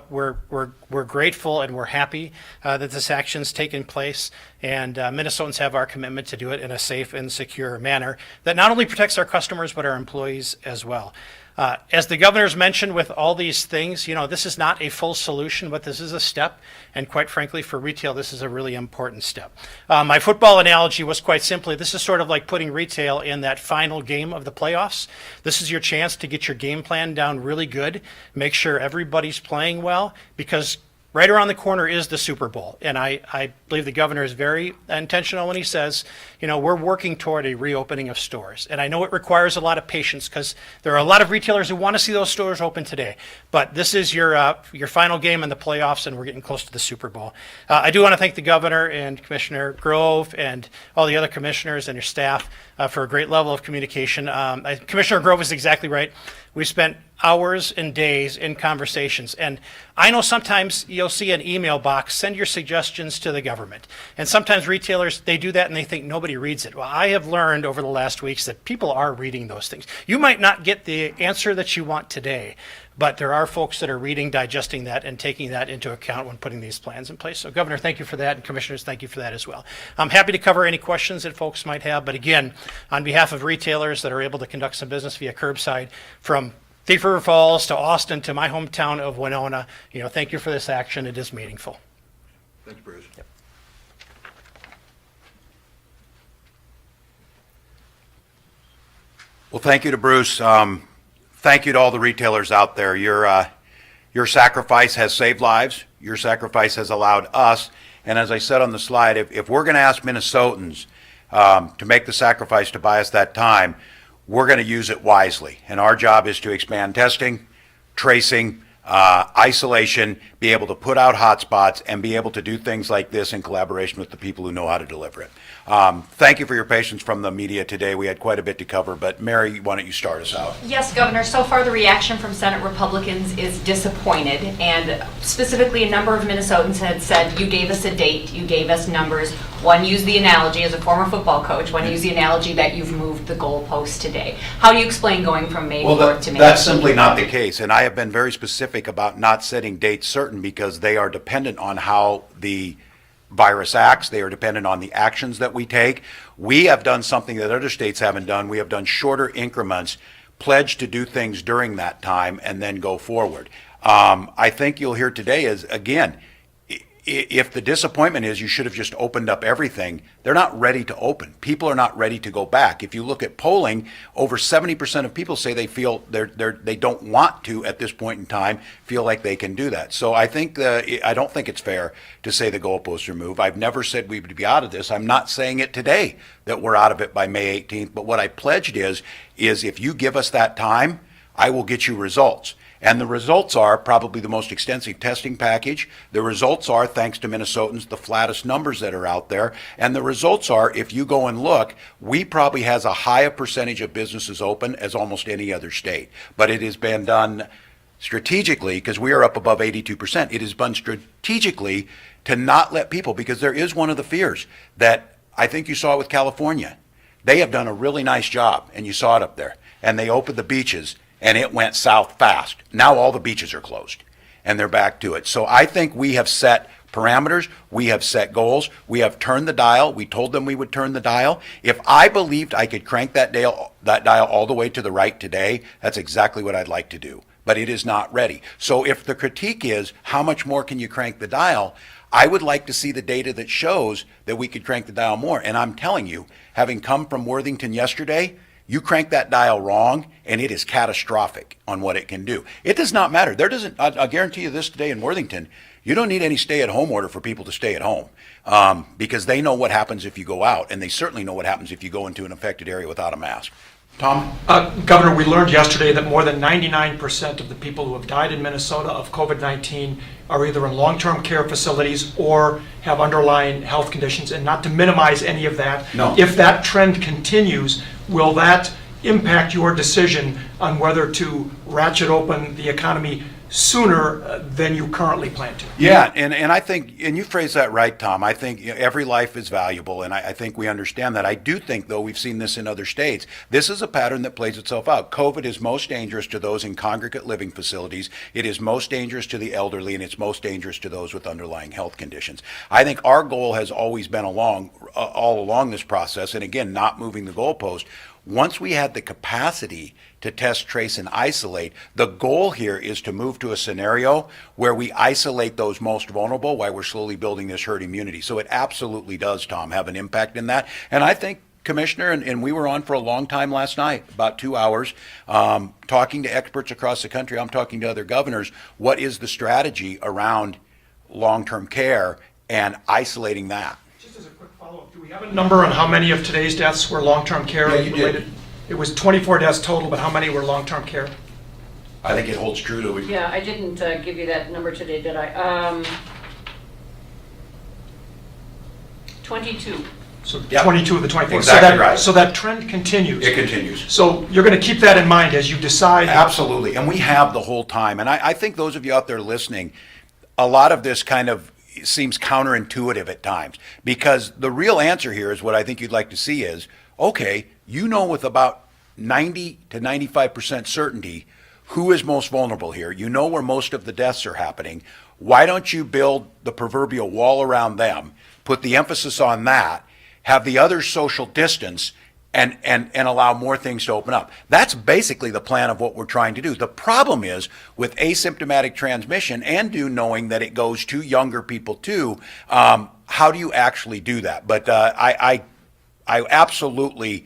we're grateful and we're happy that this action's taken place, and Minnesotans have our commitment to do it in a safe and secure manner that not only protects our customers but our employees as well. As the governor's mentioned with all these things, this is not a full solution, but this is a step. And quite frankly, for retail, this is a really important step. My football analogy was quite simply, this is sort of like putting retail in that final game of the playoffs. This is your chance to get your game plan down really good, make sure everybody's playing well, because right around the corner is the Super Bowl, and I believe the governor is very intentional when he says, we're working toward a reopening of stores. And I know it requires a lot of patience because there are a lot of retailers who want to see those stores open today. But this is your final game in the playoffs, and we're getting close to the Super Bowl. I do want to thank the governor and Commissioner Grove and all the other commissioners and your staff for a great level of communication. Commissioner Grove is exactly right. We spent hours and days in conversations. And I know sometimes you'll see an email box, send your suggestions to the government. And sometimes retailers, they do that and they think nobody reads it. Well, I have learned over the last weeks that people are reading those things. You might not get the answer that you want today, but there are folks that are reading, digesting that, and taking that into account when putting these plans in place. So, Governor, thank you for that, and Commissioners, thank you for that as well. I'm happy to cover any questions that folks might have, but again, on behalf of retailers that are able to conduct some business via curbside, from Thief River Falls to Austin to my hometown of Winona, thank you for this action. It is meaningful. Thanks, Bruce. Yep. Well, thank you to Bruce. Thank you to all the retailers out there. Your sacrifice has saved lives. Your sacrifice has allowed us, and as I said on the slide, if we're going to ask Minnesotans to make the sacrifice to buy us that time, we're going to use it wisely. And our job is to expand testing, tracing, isolation, be able to put out hotspots, and be able to do things like this in collaboration with the people who know how to deliver it. Thank you for your patience from the media today. We had quite a bit to cover, but Mary, why don't you start us out? Yes, Governor. So far, the reaction from Senate Republicans is disappointed, and specifically a number of Minnesotans had said, you gave us a date, you gave us numbers. One used the analogy, as a former football coach, one used the analogy that you've moved the goalpost today. How do you explain going from May 4th to May 15th? That's simply not the case, and I have been very specific about not setting dates certain because they are dependent on how the virus acts. They are dependent on the actions that we take. We have done something that other states haven't done. We have done shorter increments, pledged to do things during that time, and then go forward. I think you'll hear today is, again, if the disappointment is you should have just opened up everything, they're not ready to open. People are not ready to go back. If you look at polling, over 70% of people say they feel they don't want to at this point in time feel like they can do that. So I think I don't think it's fair to say the goalposts are moved. I've never said we would be out of this. I'm not saying it today that we're out of it by May 18th. But what I pledged is if you give us that time, I will get you results. And the results are probably the most extensive testing package. The results are, thanks to Minnesotans, the flattest numbers that are out there. And the results are, if you go and look, we probably has a higher percentage of businesses open as almost any other state. But it has been done strategically, because we are up above 82%. It has been strategically to not let people, because there is one of the fears that I think you saw with California. They have done a really nice job, and you saw it up there. And they opened the beaches, and it went south fast. Now all the beaches are closed, and they're back to it. So I think we have set parameters, we have set goals, we have turned the dial. We told them we would turn the dial. If I believed I could crank that dial all the way to the right today, that's exactly what I'd like to do. But it is not ready. So if the critique is, how much more can you crank the dial? I would like to see the data that shows that we could crank the dial more. And I'm telling you, having come from Worthington yesterday, you crank that dial wrong, and it is catastrophic on what it can do. It does not matter. I'll guarantee you this today in Worthington, you don't need any stay-at-home order for people to stay at home, because they know what happens if you go out, and they certainly know what happens if you go into an affected area without a mask. Tom? Governor, we learned yesterday that more than 99% of the people who have died in Minnesota of COVID-19 are either in long-term care facilities or have underlying health conditions, and not to minimize any of that. No. If that trend continues, will that impact your decision on whether to ratchet open the economy sooner than you currently plan to? Yeah, and I think, and you phrased that right, Tom. I think every life is valuable, and I think we understand that. I do think, though, we've seen this in other states. This is a pattern that plays itself out. COVID is most dangerous to those in congregate living facilities. It is most dangerous to the elderly, and it's most dangerous to those with underlying health conditions. I think our goal has always been all along this process, and again, not moving the goalpost. Once we had the capacity to test, trace, and isolate, the goal here is to move to a scenario where we isolate those most vulnerable while we're slowly building this herd immunity. So it absolutely does, Tom, have an impact in that. And I think, Commissioner, and we were on for a long time last night, about 2 hours, talking to experts across the country. I'm talking to other governors. What is the strategy around long-term care and isolating that? Just as a quick follow-up, do we have a number on how many of today's deaths were long-term care Yeah, you did. related? It was 24 deaths total, but how many were long-term care? I think it holds true to it. Yeah, I didn't give you that number today, did I? 22. So Yep. 22 of the 24. Exactly right. So that trend continues. It continues. So you're going to keep that in mind as you decide. Absolutely, and we have the whole time. And I think those of you out there listening, a lot of this kind of seems counterintuitive at times, because the real answer here is what I think you'd like to see is, okay, you know with about 90 to 95% certainty who is most vulnerable here. You know where most of the deaths are happening. Why don't you build the proverbial wall around them, put the emphasis on that, have the other social distance, and allow more things to open up. That's basically the plan of what we're trying to do. The problem is with asymptomatic transmission and knowing that it goes to younger people too, how do you actually do that? But I absolutely,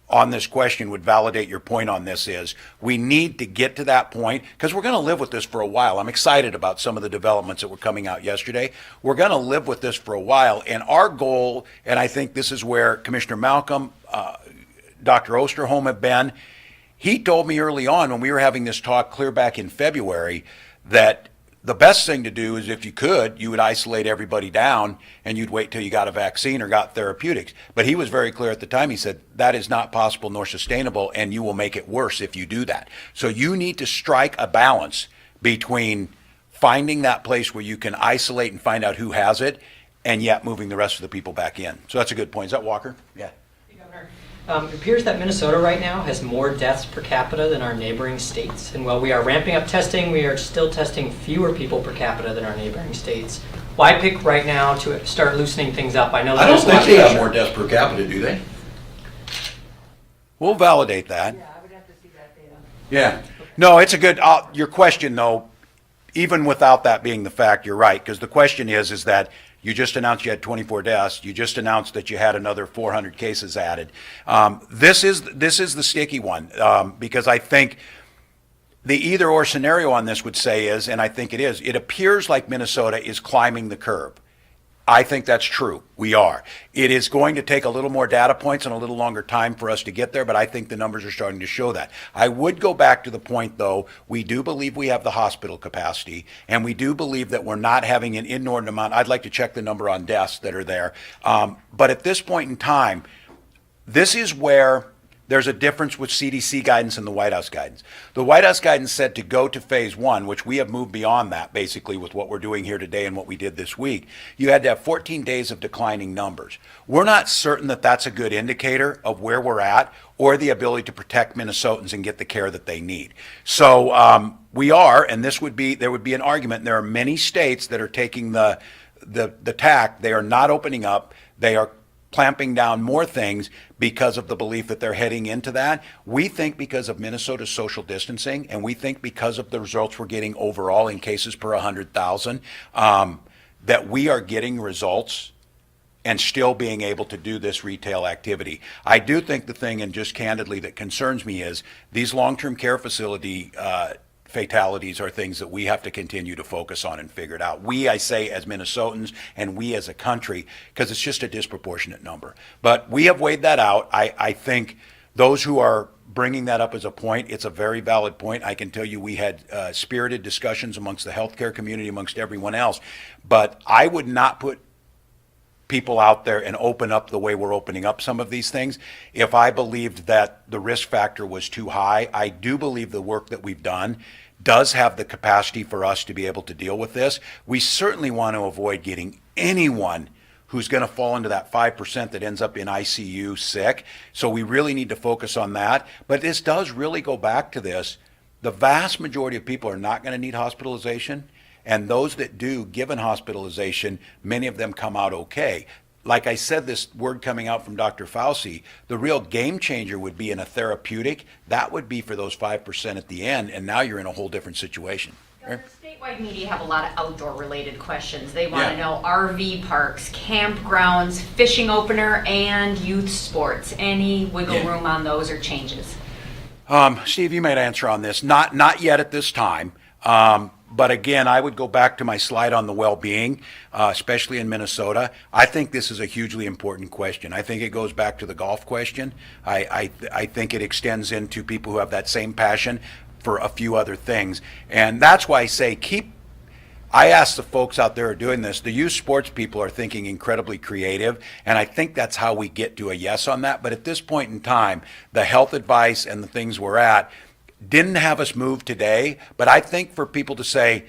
on this question, would validate your point on this is we need to get to that point, because we're going to live with this for a while. I'm excited about some of the developments that were coming out yesterday. We're going to live with this for a while, and our goal, and I think this is where Commissioner Malcolm, Dr. Osterholm have been. He told me early on when we were having this talk clear back in February that the best thing to do is, if you could, you would isolate everybody down and you'd wait till you got a vaccine or got therapeutics. But he was very clear at the time. He said, that is not possible nor sustainable, and you will make it worse if you do that. So you need to strike a balance between finding that place where you can isolate and find out who has it, and yet moving the rest of the people back in. So that's a good point. Is that Walker? Yeah. It appears that Minnesota right now has more deaths per capita than our neighboring states. And while we are ramping up testing, we are still testing fewer people per capita than our neighboring states. Why pick right now to start loosening things up? I know that I don't there's a lot think of they have pressure. more deaths per capita, do they? We'll validate that. I would have to see that data. Yeah. No, it's a good, your question though even without that being the fact, you're right, because the question is that you just announced you had 24 deaths. You just announced that you had another 400 cases added. This is the sticky one, because I think the either or scenario on this would say is, and I think it is, it appears like Minnesota is climbing the curve. I think that's true. We are. It is going to take a little more data points and a little longer time for us to get there, but I think the numbers are starting to show that. I would go back to the point, though, we do believe we have the hospital capacity, and we do believe that we're not having an inordinate amount. I'd like to check the number on deaths that are there. But at this point in time, this is where there's a difference with CDC guidance and the White House guidance. The White House guidance said to go to phase 1, which we have moved beyond that basically with what we're doing here today and what we did this week. You had to have 14 days of declining numbers. We're not certain that that's a good indicator of where we're at or the ability to protect Minnesotans and get the care that they need. So we are, and there would be an argument, and there are many states that are taking the tack. They are not opening up. They are clamping down more things because of the belief that they're heading into that. We think because of Minnesota's social distancing, and we think because of the results we're getting overall in cases per 100,000, that we are getting results and still being able to do this retail activity. I do think the thing, and just candidly, that concerns me is these long-term care facility fatalities are things that we have to continue to focus on and figure it out. We, I say, as Minnesotans, and we as a country, because it's just a disproportionate number. But we have weighed that out. I think those who are bringing that up as a point, it's a very valid point. I can tell you we had spirited discussions amongst the healthcare community, amongst everyone else. But I would not put people out there and open up the way we're opening up some of these things if I believed that the risk factor was too high. I do believe the work that we've done does have the capacity for us to be able to deal with this. We certainly want to avoid getting anyone who's going to fall into that 5% that ends up in ICU sick. So we really need to focus on that. But this does really go back to this. The vast majority of people are not going to need hospitalization. And those that do, given hospitalization, many of them come out okay. Like I said, this word coming out from Dr. Fauci, the real game changer would be in a therapeutic. That would be for those 5% at the end, and now you're in a whole different situation. Governor, statewide media have a lot of outdoor-related questions. They want to Yeah. know RV parks, campgrounds, fishing opener, and youth sports. Any wiggle Yeah. room on those or changes? Steve, you might answer on this. Not yet at this time. But again, I would go back to my slide on the well-being, especially in Minnesota. I think this is a hugely important question. I think it goes back to the golf question. I think it extends into people who have that same passion for a few other things. And that's why I say I ask the folks out there who are doing this, the youth sports people are thinking incredibly creative, and I think that's how we get to a yes on that. But at this point in time, the health advice and the things we're at didn't have us move today, but I think for people to say,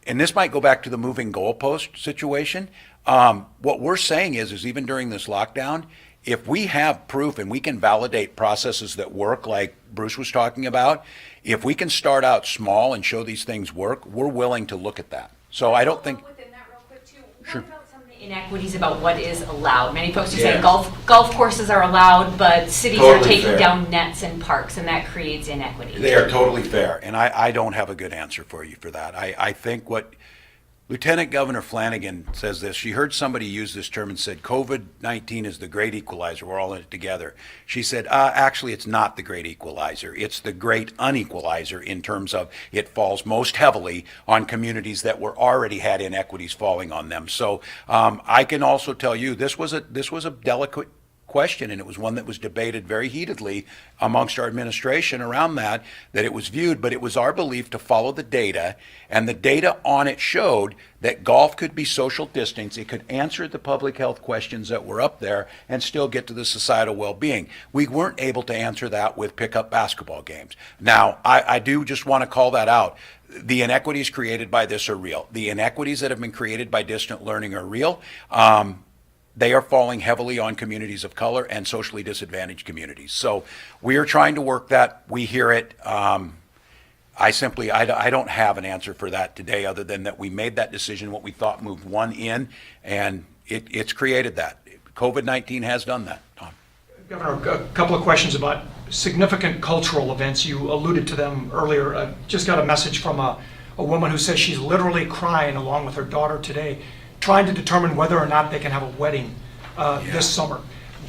and this might go back to the moving goalpost situation, what we're saying is even during this lockdown, if we have proof and we can validate processes that work like Bruce was talking about, if we can start out small and show these things work, we're willing to look at that. So I don't think... Within that real quick too, Sure. what about some of the inequities about what is allowed? Many folks are Yeah. saying golf courses are allowed, but cities are Totally taking fair. down nets in parks, and that creates inequity. They are totally fair, and I don't have a good answer for you for that. I think what Lieutenant Governor Flanagan says this, she heard somebody use this term and said, COVID-19 is the great equalizer, we're all in it together. She said, actually, it's not the great equalizer, it's the great unequalizer in terms of it falls most heavily on communities that were already had inequities falling on them. So I can also tell you, this was a delicate question, and it was one that was debated very heatedly amongst our administration around that it was viewed, but it was our belief to follow the data, and the data on it showed that golf could be social distance, it could answer the public health questions that were up there and still get to the societal well-being. We weren't able to answer that with pickup basketball games. Now, I do just want to call that out. The inequities created by this are real. The inequities that have been created by distant learning are real. They are falling heavily on communities of color and socially disadvantaged communities. So we are trying to work that. We hear it. I don't have an answer for that today other than that we made that decision, what we thought moved one in, and it's created that. COVID-19 has done that, Tom. Governor, a couple of questions about significant cultural events. You alluded to them earlier. Just got a message from a a woman who says she's literally crying along with her daughter today, trying to determine whether or not they can have a wedding this summer.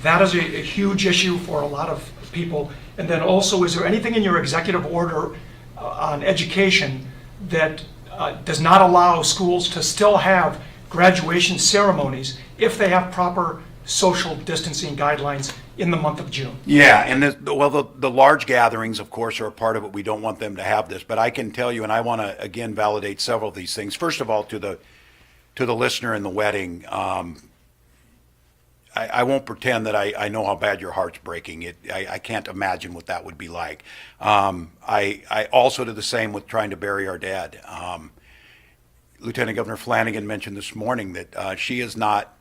That is a huge issue for a lot of people. And then also, is there anything in your executive order on education that does not allow schools to still have graduation ceremonies if they have proper social distancing guidelines in the month of June? Yeah, and the large gatherings, of course, are a part of it. We don't want them to have this, but I can tell you, and I want to again validate several of these things. First of all, to the listener in the wedding, I won't pretend that I know how bad your heart's breaking. I can't imagine what that would be like. I also did the same with trying to bury our dad. Lieutenant Governor Flanagan mentioned this morning that she has not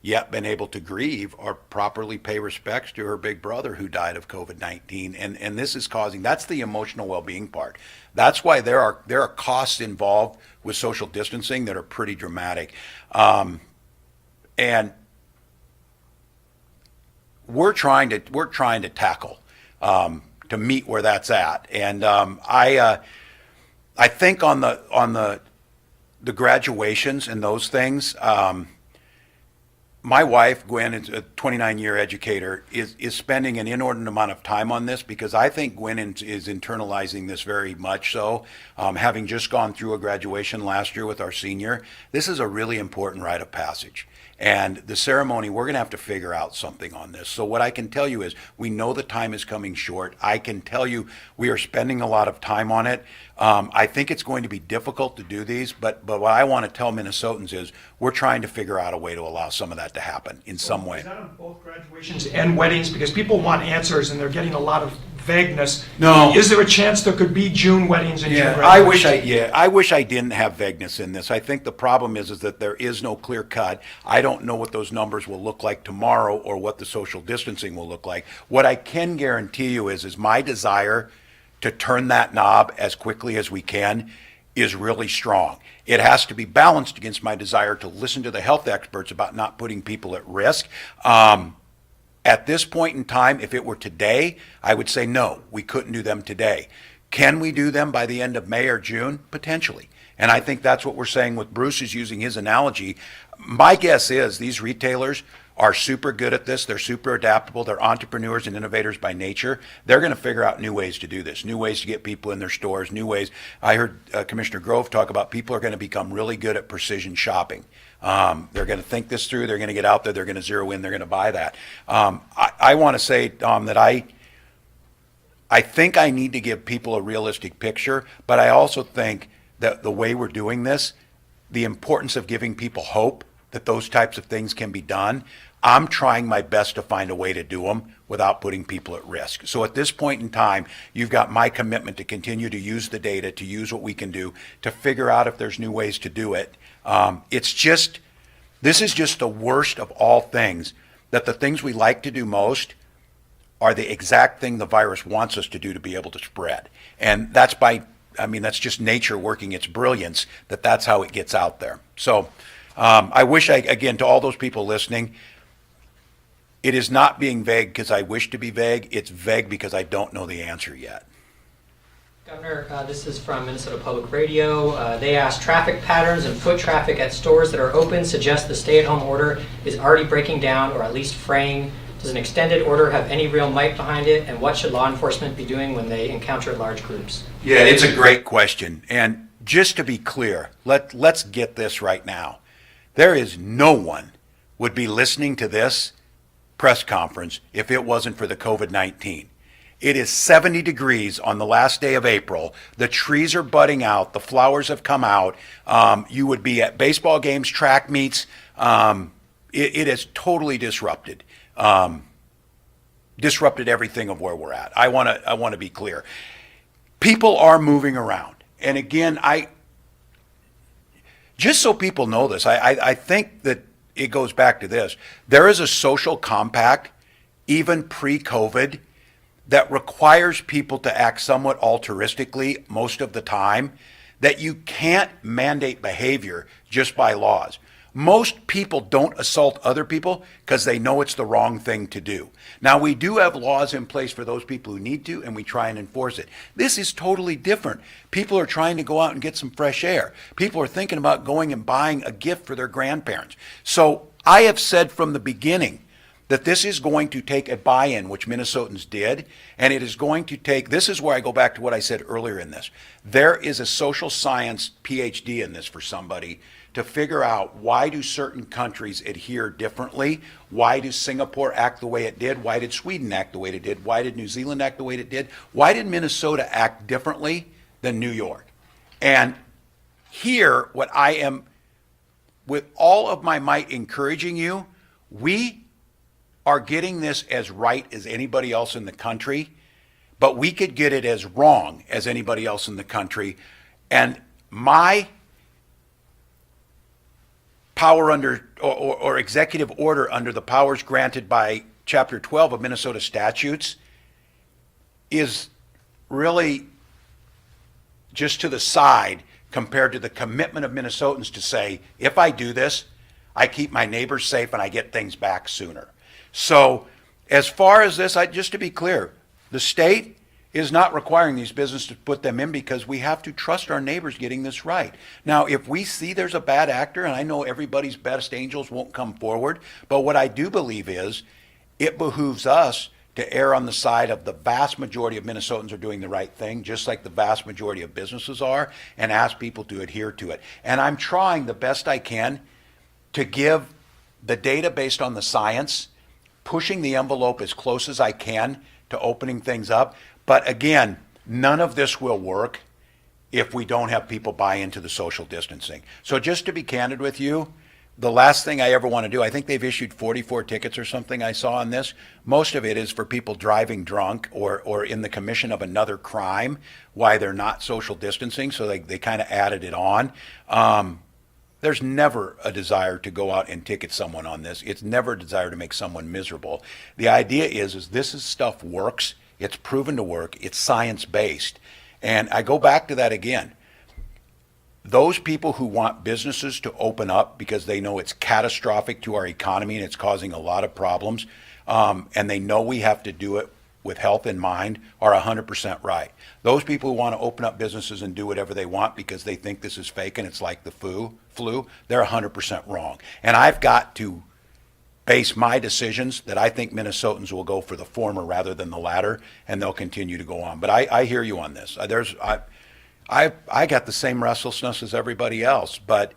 yet been able to grieve or properly pay respects to her big brother who died of COVID-19. And this is that's the emotional well-being part. That's why there are costs involved with social distancing that are pretty dramatic. And we're trying to tackle to meet where that's at. And I think on the graduations and those things, my wife, Gwen, is a 29-year educator, is spending an inordinate amount of time on this because I think Gwen is internalizing this very much so. Having just gone through a graduation last year with our senior, this is a really important rite of passage. And the ceremony, we're going to have to figure out something on this. So what I can tell you is we know the time is coming short. I can tell you we are spending a lot of time on it. I think it's going to be difficult to do these, but what I want to tell Minnesotans is we're trying to figure out a way to allow some of that to happen in some way. Is that on both graduations and weddings? Because people want answers and they're getting a lot of vagueness. No. Is there a chance there could be June weddings and June Yeah, graduations? I wish I didn't have vagueness in this. I think the problem is that there is no clear cut. I don't know what those numbers will look like tomorrow or what the social distancing will look like. What I can guarantee you is my desire to turn that knob as quickly as we can is really strong. It has to be balanced against my desire to listen to the health experts about not putting people at risk. At this point in time, if it were today, I would say no, we couldn't do them today. Can we do them by the end of May or June? Potentially. And I think that's what we're saying with Bruce is using his analogy. My guess is these retailers are super good at this. They're super adaptable. They're entrepreneurs and innovators by nature. They're going to figure out new ways to do this, new ways to get people in their stores, new ways. I heard Commissioner Grove talk about people are going to become really good at precision shopping. They're going to think this through. They're going to get out there. They're going to zero in. They're going to buy that. I want to say, that I think I need to give people a realistic picture, but I also think that the way we're doing this, the importance of giving people hope that those types of things can be done, I'm trying my best to find a way to do them without putting people at risk. So at this point in time, you've got my commitment to continue to use the data, to use what we can do, to figure out if there's new ways to do it. This is just the worst of all things, that the things we like to do most are the exact thing the virus wants us to do to be able to spread. And that's just nature working its brilliance, that's how it gets out there. So I wish again, to all those people listening, it is not being vague because I wish to be vague. It's vague because I don't know the answer yet. Governor, this is from Minnesota Public Radio. They asked, traffic patterns and foot traffic at stores that are open suggest the stay-at-home order is already breaking down or at least fraying. Does an extended order have any real might behind it? And what should law enforcement be doing when they encounter large groups? Yeah, it's a great question. And just to be clear, let's get this right now. There is no one would be listening to this press conference if it wasn't for the COVID-19. It is 70 degrees on the last day of April. The trees are budding out. The flowers have come out. You would be at baseball games, track meets. It has totally disrupted everything of where we're at. I want to be clear. People are moving around. And again, just so people know this, I think that it goes back to this. There is a social compact, even pre-COVID, that requires people to act somewhat altruistically most of the time, that you can't mandate behavior just by laws. Most people don't assault other people because they know it's the wrong thing to do. Now, we do have laws in place for those people who need to, and we try and enforce it. This is totally different. People are trying to go out and get some fresh air. People are thinking about going and buying a gift for their grandparents. So I have said from the beginning that this is going to take a buy-in, which Minnesotans did, and it is going to take, this is where I go back to what I said earlier in this. There is a social science PhD in this for somebody to figure out, why do certain countries adhere differently? Why does Singapore act the way it did? Why did Sweden act the way it did? Why did New Zealand act the way it did? Why did Minnesota act differently than New York? And here, what I am, with all of my might, encouraging you, we are getting this as right as anybody else in the country, but we could get it as wrong as anybody else in the country. And my power under, or executive order under the powers granted by Chapter 12 of Minnesota statutes is really just to the side compared to the commitment of Minnesotans to say, if I do this, I keep my neighbors safe and I get things back sooner. So as far as this, just to be clear, the state is not requiring these businesses to put them in because we have to trust our neighbors getting this right. Now, if we see there's a bad actor, and I know everybody's best angels won't come forward, but what I do believe is it behooves us to err on the side of the vast majority of Minnesotans are doing the right thing, just like the vast majority of businesses are, and ask people to adhere to it. And I'm trying the best I can to give the data based on the science, pushing the envelope as close as I can to opening things up. But again, none of this will work if we don't have people buy into the social distancing. So just to be candid with you, the last thing I ever want to do, I think they've issued 44 tickets or something I saw on this. Most of it is for people driving drunk or in the commission of another crime, why they're not social distancing, so they kind of added it on. There's never a desire to go out and ticket someone on this. It's never a desire to make someone miserable. The idea is this stuff works. It's proven to work. It's science-based. And I go back to that again. Those people who want businesses to open up because they know it's catastrophic to our economy and it's causing a lot of problems, and they know we have to do it with health in mind, are 100% right. Those people who want to open up businesses and do whatever they want because they think this is fake and it's like the flu, they're 100% wrong. And I've got to base my decisions that I think Minnesotans will go for the former rather than the latter, and they'll continue to go on. But I hear you on this. I got the same restlessness as everybody else, but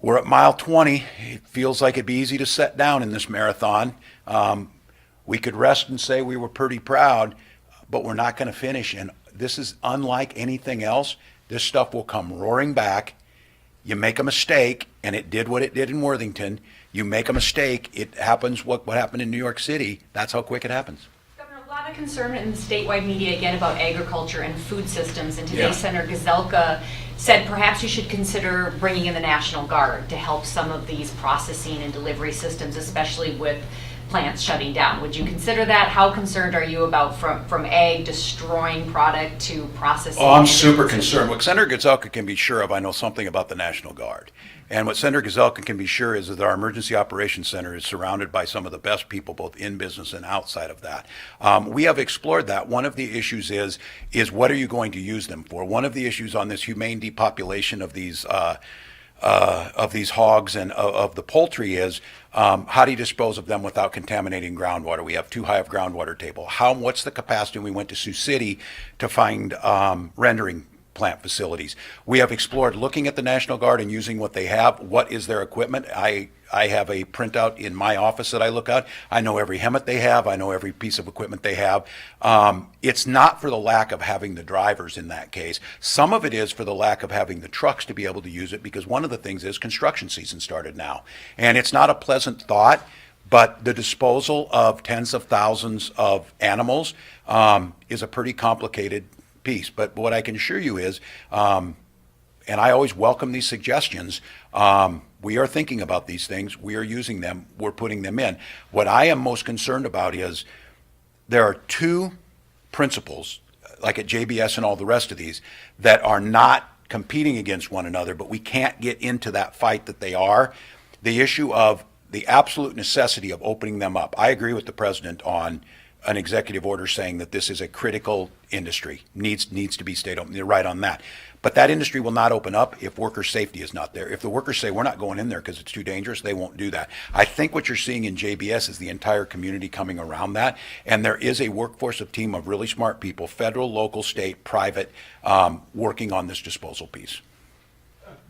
we're at mile 20. It feels like it'd be easy to set down in this marathon. We could rest and say we were pretty proud, but we're not going to finish. And this is unlike anything else. This stuff will come roaring back. You make a mistake, and it did what it did in Worthington. You make a mistake, it happens what happened in New York City. That's how quick it happens. Governor, a lot of concern in the statewide media again about agriculture and food systems. And today, Yeah. Senator Gazelka said perhaps you should consider bringing in the National Guard to help some of these processing and delivery systems, especially with plants shutting down. Would you consider that? How concerned are you about from ag destroying product to processing? Oh, I'm and super different systems? concerned. What Senator Gazelka can be sure of, I know something about the National Guard. And what Senator Gazelka can be sure is that our Emergency Operations Center is surrounded by some of the best people, both in business and outside of that. We have explored that. One of the issues is what are you going to use them for? One of the issues on this humane depopulation of these hogs and of the poultry is how do you dispose of them without contaminating groundwater? We have too high of groundwater table. What's the capacity? We went to Sioux City to find rendering plant facilities. We have explored looking at the National Guard and using what they have. What is their equipment? I have a printout in my office that I look at. I know every helmet they have. I know every piece of equipment they have. It's not for the lack of having the drivers in that case. Some of it is for the lack of having the trucks to be able to use it, because one of the things is construction season started now. And it's not a pleasant thought, but the disposal of tens of thousands of animals is a pretty complicated piece. But what I can assure you is, and I always welcome these suggestions, we are thinking about these things, we are using them, we're putting them in. What I am most concerned about is there are two principles, like at JBS and all the rest of these, that are not competing against one another, but we can't get into that fight that they are. The issue of the absolute necessity of opening them up. I agree with the president on an executive order saying that this is a critical industry, needs to be stayed open. They're right on that. But that industry will not open up if worker safety is not there. If the workers say, we're not going in there because it's too dangerous, they won't do that. I think what you're seeing in JBS is the entire community coming around that, and there is a workforce of team of really smart people, federal, local, state, private, working on this disposal piece.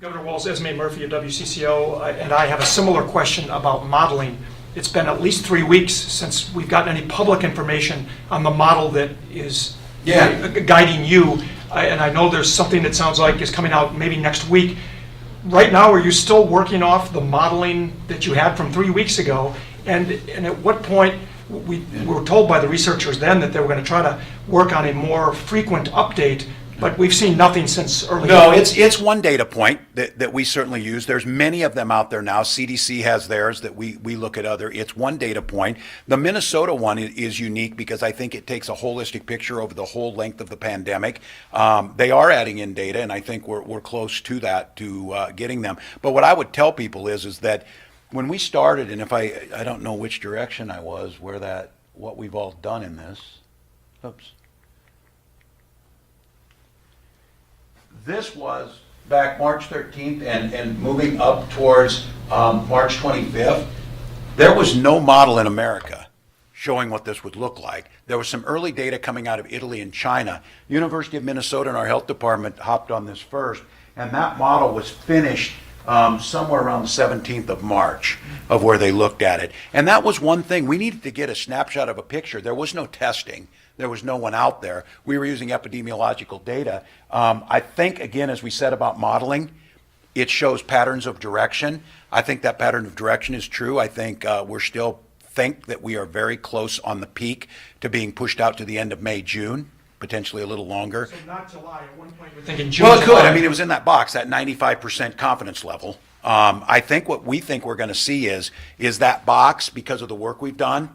Governor Walz, Esme Murphy of WCCO, and I have a similar question about modeling. It's been at least 3 weeks since we've gotten any public information on the model that is guiding you. And I know there's something that sounds like is coming out maybe next week. Right now, are you still working off the modeling that you had from 3 weeks ago? And at what point, we were told by the researchers then that they were going to try to work on a more frequent update, but we've seen nothing since early. No, it's one data point that we certainly use. There's many of them out there now. CDC has theirs that we look at other. It's one data point. The Minnesota one is unique because I think it takes a holistic picture over the whole length of the pandemic. They are adding in data, and I think we're close to that, to getting them. But what I would tell people is that when we started, and if I don't know which direction I was, what we've all done in this. Oops. This was back March 13th and moving up towards March 25th. There was no model in America showing what this would look like. There was some early data coming out of Italy and China. University of Minnesota and our health department hopped on this first, and that model was finished somewhere around the 17th of March of where they looked at it. And that was one thing. We needed to get a snapshot of a picture. There was no testing. There was no one out there. We were using epidemiological data. I think, again, as we said about modeling, it shows patterns of direction. I think that pattern of direction is true. I think we're still think that we are very close on the peak to being pushed out to the end of May, June, potentially a little longer. So not July. At one point, we're thinking June. Well, it could. July. I mean, it was in that box, that 95% confidence level. I think what we think we're going to see is that box, because of the work we've done,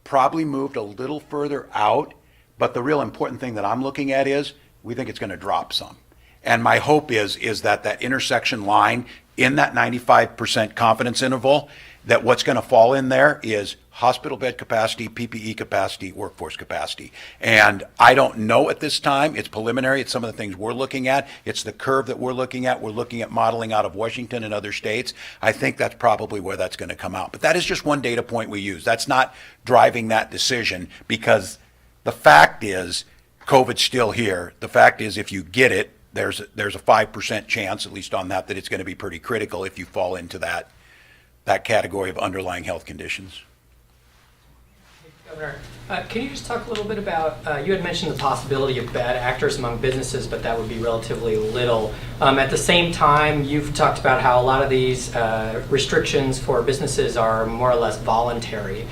probably moved a little further out. But the real important thing that I'm looking at is we think it's going to drop some. And my hope is that intersection line in that 95% confidence interval, that what's going to fall in there is hospital bed capacity, PPE capacity, workforce capacity. And I don't know at this time. It's preliminary. It's some of the things we're looking at. It's the curve that we're looking at. We're looking at modeling out of Washington and other states. I think that's probably where that's going to come out. But that is just one data point we use. That's not driving that decision, because the fact is COVID's still here. The fact is if you get it, there's a 5% chance, at least on that it's going to be pretty critical if you fall into that category of underlying health conditions. Governor, can you just talk a little bit about, you had mentioned the possibility of bad actors among businesses, but that would be relatively little. At the same time, you've talked about how a lot of these restrictions for businesses are more or less voluntary.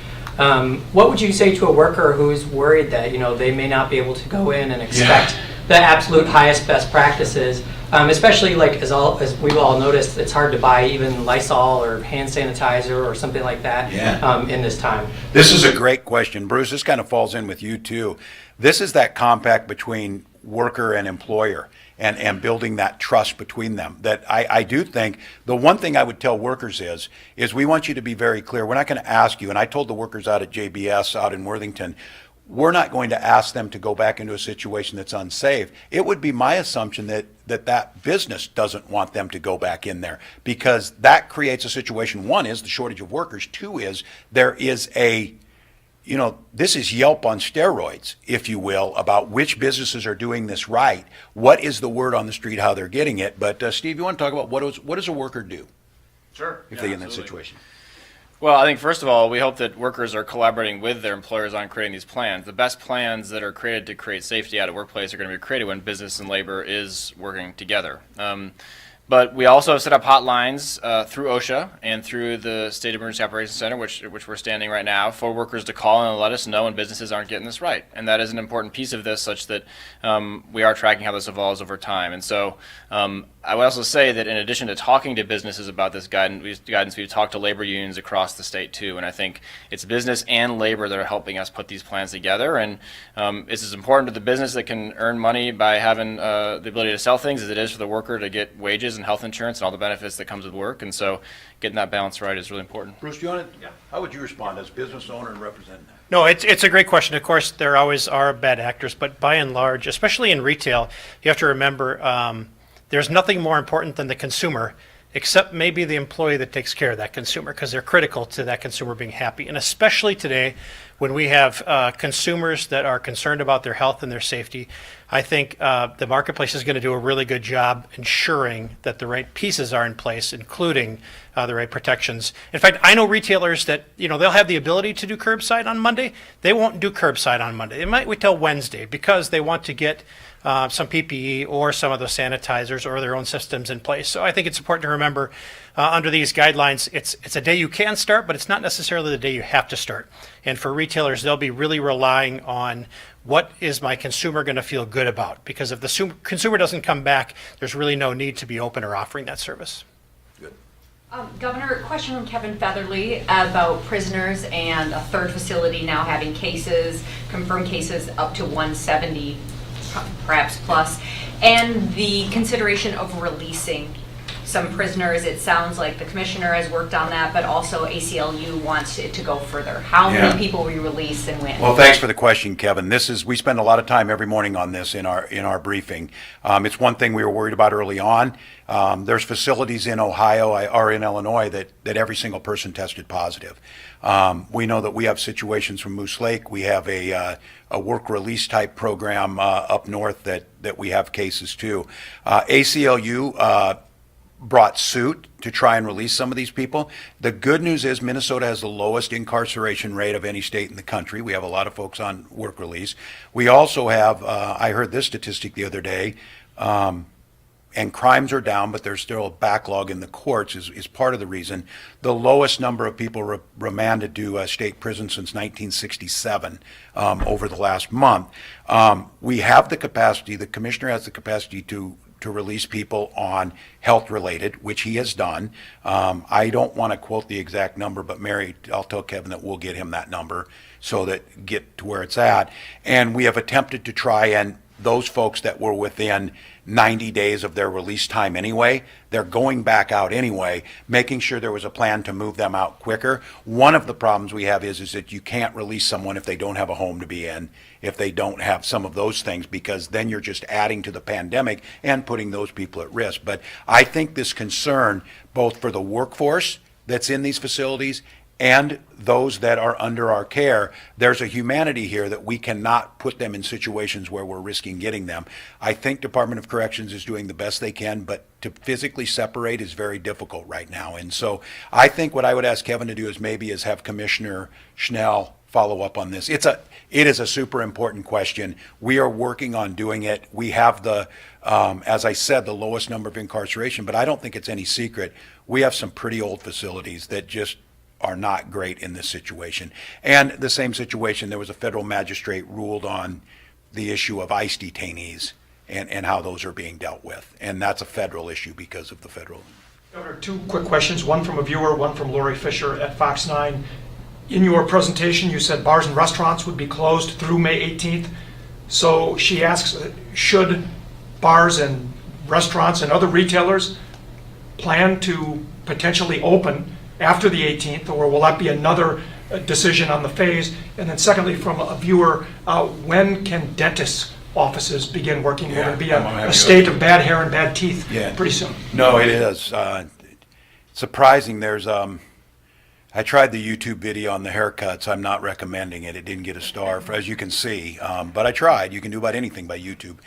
What would you say to a worker who's worried that they may not be able to go in and expect the absolute highest best practices, especially as we've all noticed, it's hard to buy even Lysol or hand sanitizer or something like that in this time. This is a great question, Bruce. This kind of falls in with you too. This is that compact between worker and employer. And building that trust between them. That I do think the one thing I would tell workers is we want you to be very clear. We're not going to ask you, and I told the workers out at JBS out in Worthington, we're not going to ask them to go back into a situation that's unsafe. It would be my assumption that business doesn't want them to go back in there, because that creates a situation. One is the shortage of workers. Two is there is this is Yelp on steroids, if you will, about which businesses are doing this right. What is the word on the street, how they're getting it? But Steve, you want to talk about what does a worker do? Sure. If they're in that situation? Well, I think first of all, we hope that workers are collaborating with their employers on creating these plans. The best plans that are created to create safety at a workplace are going to be created when business and labor is working together. But we also have set up hotlines through OSHA and through the State Emergency Operations Center, which we're standing right now, for workers to call and let us know when businesses aren't getting this right. And that is an important piece of this, such that we are tracking how this evolves over time. And so I would also say that in addition to talking to businesses about this guidance, we've talked to labor unions across the state too. And I think it's business and labor that are helping us put these plans together. And it's as important to the business that can earn money by having the ability to sell things as it is for the worker to get wages and health insurance and all the benefits that comes with work. And so getting that balance right is really important. Bruce, do you want to, how would you respond as business owner and representative? No, it's a great question. Of course, there always are bad actors, but by and large, especially in retail, you have to remember there's nothing more important than the consumer, except maybe the employee that takes care of that consumer, because they're critical to that consumer being happy. And especially today, when we have consumers that are concerned about their health and their safety, I think the marketplace is going to do a really good job ensuring that the right pieces are in place, including the right protections. In fact, I know retailers that, they'll have the ability to do curbside on Monday. They won't do curbside on Monday. They might wait till Wednesday because they want to get some PPE or some of the sanitizers or their own systems in place. So I think it's important to remember under these guidelines, it's a day you can start, but it's not necessarily the day you have to start. And for retailers, they'll be really relying on what is my consumer going to feel good about? Because if the consumer doesn't come back, there's really no need to be open or offering that service. Governor, question from Kevin Featherly about prisoners and a third facility now having cases, confirmed cases up to 170, perhaps plus, and the consideration of releasing some prisoners. It sounds like the commissioner has worked on that, but also ACLU wants it to go further. How many people we release and when? Well, thanks for the question, Kevin. We spend a lot of time every morning on this in our briefing. It's one thing we were worried about early on. There's facilities in Ohio or in Illinois that every single person tested positive. We know that we have situations from Moose Lake. We have a work release type program up north that we have cases too. ACLU brought suit to try and release some of these people. The good news is Minnesota has the lowest incarceration rate of any state in the country. We have a lot of folks on work release. We also have, I heard this statistic the other day, and crimes are down, but there's still a backlog in the courts is part of the reason. The lowest number of people remanded to state prison since 1967 over the last month. We have the capacity, the commissioner has the capacity to release people on health related, which he has done. I don't want to quote the exact number, but Mary, I'll tell Kevin that we'll get him that number so that get to where it's at. And we have attempted to try and those folks that were within 90 days of their release time anyway, they're going back out anyway, making sure there was a plan to move them out quicker. One of the problems we have is that you can't release someone if they don't have a home to be in, if they don't have some of those things, because then you're just adding to the pandemic and putting those people at risk. But I think this concern, both for the workforce that's in these facilities and those that are under our care, there's a humanity here that we cannot put them in situations where we're risking getting them. I think Department of Corrections is doing the best they can, but to physically separate is very difficult right now. And so I think what I would ask Kevin to do is have Commissioner Schnell follow up on this. It is a super important question. We are working on doing it. We have as I said, the lowest number of incarceration, but I don't think it's any secret. We have some pretty old facilities that just are not great in this situation. And the same situation, there was a federal magistrate ruled on the issue of ICE detainees and how those are being dealt with. And that's a federal issue because of the federal. Governor, two quick questions, one from a viewer, one from Lori Fisher at Fox 9. In your presentation, you said bars and restaurants would be closed through May 18th. So she asks, should bars and restaurants and other retailers plan to potentially open after the 18th, or will that be another decision on the phase? And then secondly, from a viewer, when can dentists' offices begin working? Will there be a state of bad hair and bad teeth pretty soon? No, it is. Surprising, there's, I tried the YouTube video on the haircuts. I'm not recommending it. It didn't get a star, as you can see, but I tried. You can do about anything by YouTube.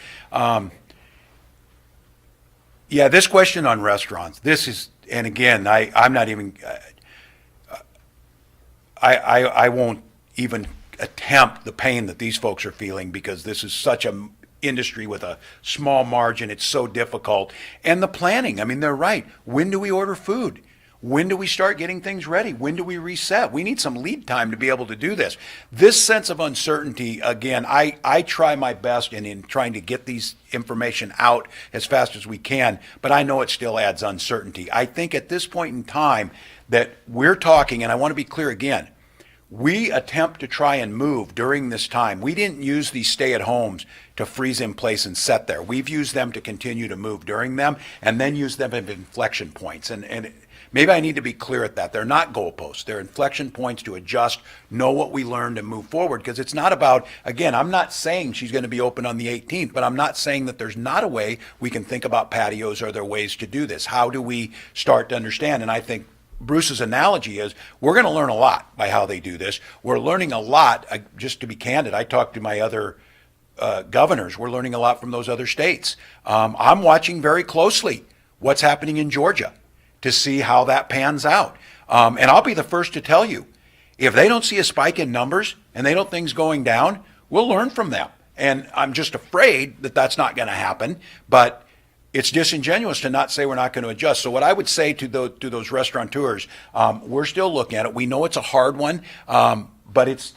Yeah, this question on restaurants, this is, and again, I'm not even, I won't even attempt the pain that these folks are feeling, because this is such a industry with a small margin. It's so difficult. And the planning, I mean, they're right. When do we order food? When do we start getting things ready? When do we reset? We need some lead time to be able to do this. This sense of uncertainty, again, I try my best in trying to get these information out as fast as we can, but I know it still adds uncertainty. I think at this point in time that we're talking, and I want to be clear again, we attempt to try and move during this time. We didn't use these stay-at-homes to freeze in place and set there. We've used them to continue to move during them and then use them as inflection points. And maybe I need to be clear at that. They're not goalposts. They're inflection points to adjust, know what we learned, and move forward. Because it's not about, again, I'm not saying she's going to be open on the 18th, but I'm not saying that there's not a way we can think about patios or there are ways to do this. How do we start to understand? And I think Bruce's analogy is we're going to learn a lot by how they do this. We're learning a lot. Just to be candid, I talked to my other governors. We're learning a lot from those other states. I'm watching very closely what's happening in Georgia to see how that pans out. And I'll be the first to tell you, if they don't see a spike in numbers and they don't things going down, we'll learn from them. And I'm just afraid that that's not going to happen. But it's disingenuous to not say we're not going to adjust. So what I would say to those restaurateurs, we're still looking at it. We know it's a hard one, but it's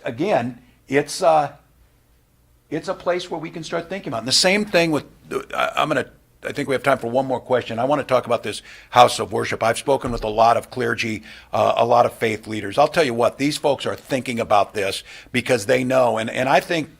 a place where we can start thinking about it. And the same thing with, I think we have time for one more question. I want to talk about this house of worship. I've spoken with a lot of clergy, a lot of faith leaders. I'll tell you what, these folks are thinking about this because they know, and I think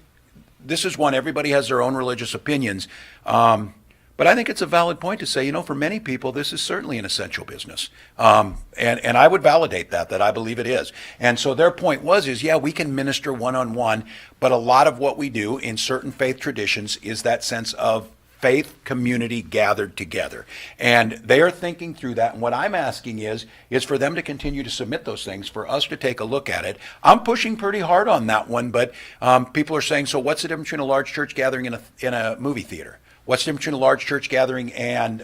this is one, everybody has their own religious opinions. But I think it's a valid point to say, for many people, this is certainly an essential business. And I would validate that I believe it is. And so their point is, yeah, we can minister one-on-one, but a lot of what we do in certain faith traditions is that sense of faith community gathered together. And they are thinking through that. And what I'm asking is for them to continue to submit those things, for us to take a look at it. I'm pushing pretty hard on that one, but people are saying, so what's the difference between a large church gathering in a movie theater? What's the difference between a large church gathering and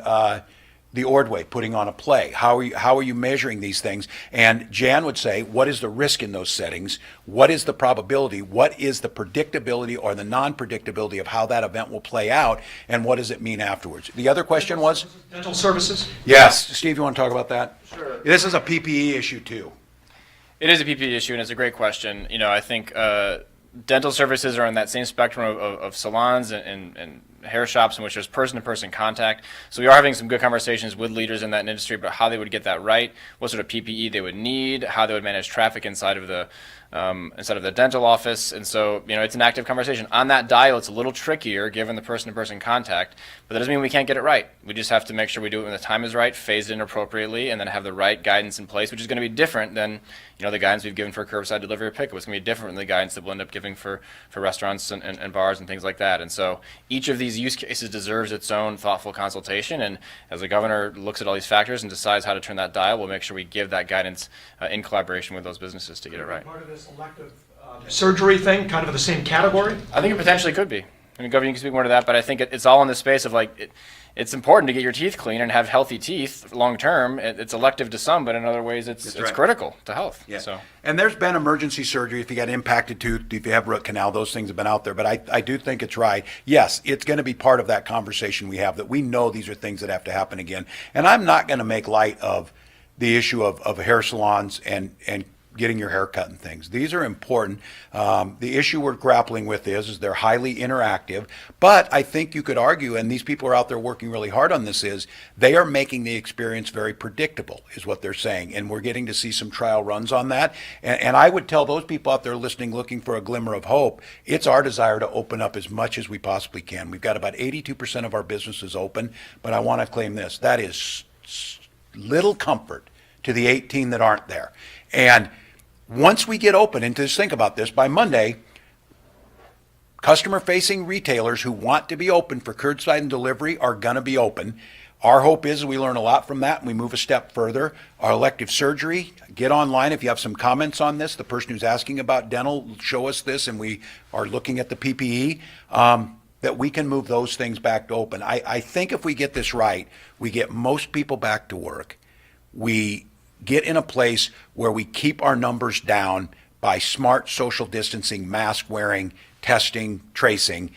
the Ordway putting on a play? How are you measuring these things? And Jan would say, what is the risk in those settings? What is the probability? What is the predictability or the non-predictability of how that event will play out? And what does it mean afterwards? The other question was? Dental services? Yes. Steve, you want to talk about that? Sure. This is a PPE issue too. It is a PPE issue, and it's a great question. I think dental services are on that same spectrum of salons and hair shops in which there's person-to-person contact. So we are having some good conversations with leaders in that industry about how they would get that right, what sort of PPE they would need, how they would manage traffic inside of the dental office. And so, it's an active conversation. On that dial, it's a little trickier given the person-to-person contact, but that doesn't mean we can't get it right. We just have to make sure we do it when the time is right, phase it in appropriately, and then have the right guidance in place, which is going to be different than, the guidance we've given for curbside delivery or pickup. It's going to be different than the guidance that we'll end up giving for restaurants and bars and things like that. And so each of these use cases deserves its own thoughtful consultation, and as the governor looks at all these factors and decides how to turn that dial, we'll make sure we give that guidance in collaboration with those businesses to get it right. Part of this elective surgery thing, kind of in the same category? I think it potentially could be. Governor, you can speak more to that, but I think it's all in the space of it's important to get your teeth clean and have healthy teeth long term. It's elective to some, but in other ways it's right. critical to health. Yeah. So. And there's been emergency surgery if you got impacted tooth, if you have root canal, those things have been out there. But I do think it's right. Yes, it's going to be part of that conversation we have, that we know these are things that have to happen again. And I'm not going to make light of the issue of hair salons and getting your hair cut and things. These are important. The issue we're grappling with is they're highly interactive, but I think you could argue, and these people are out there working really hard on this, is they are making the experience very predictable, is what they're saying. And we're getting to see some trial runs on that. And I would tell those people out there listening, looking for a glimmer of hope, it's our desire to open up as much as we possibly can. We've got about 82% of our businesses open, but I want to claim this. That is little comfort to the 18 that aren't there. And once we get open, and just think about this, by Monday, customer-facing retailers who want to be open for curbside and delivery are going to be open. Our hope is we learn a lot from that and we move a step further. Our elective surgery, get online if you have some comments on this. The person who's asking about dental, show us this, and we are looking at the PPE, that we can move those things back to open. I think if we get this right, we get most people back to work. We get in a place where we keep our numbers down by smart social distancing, mask wearing, testing, tracing,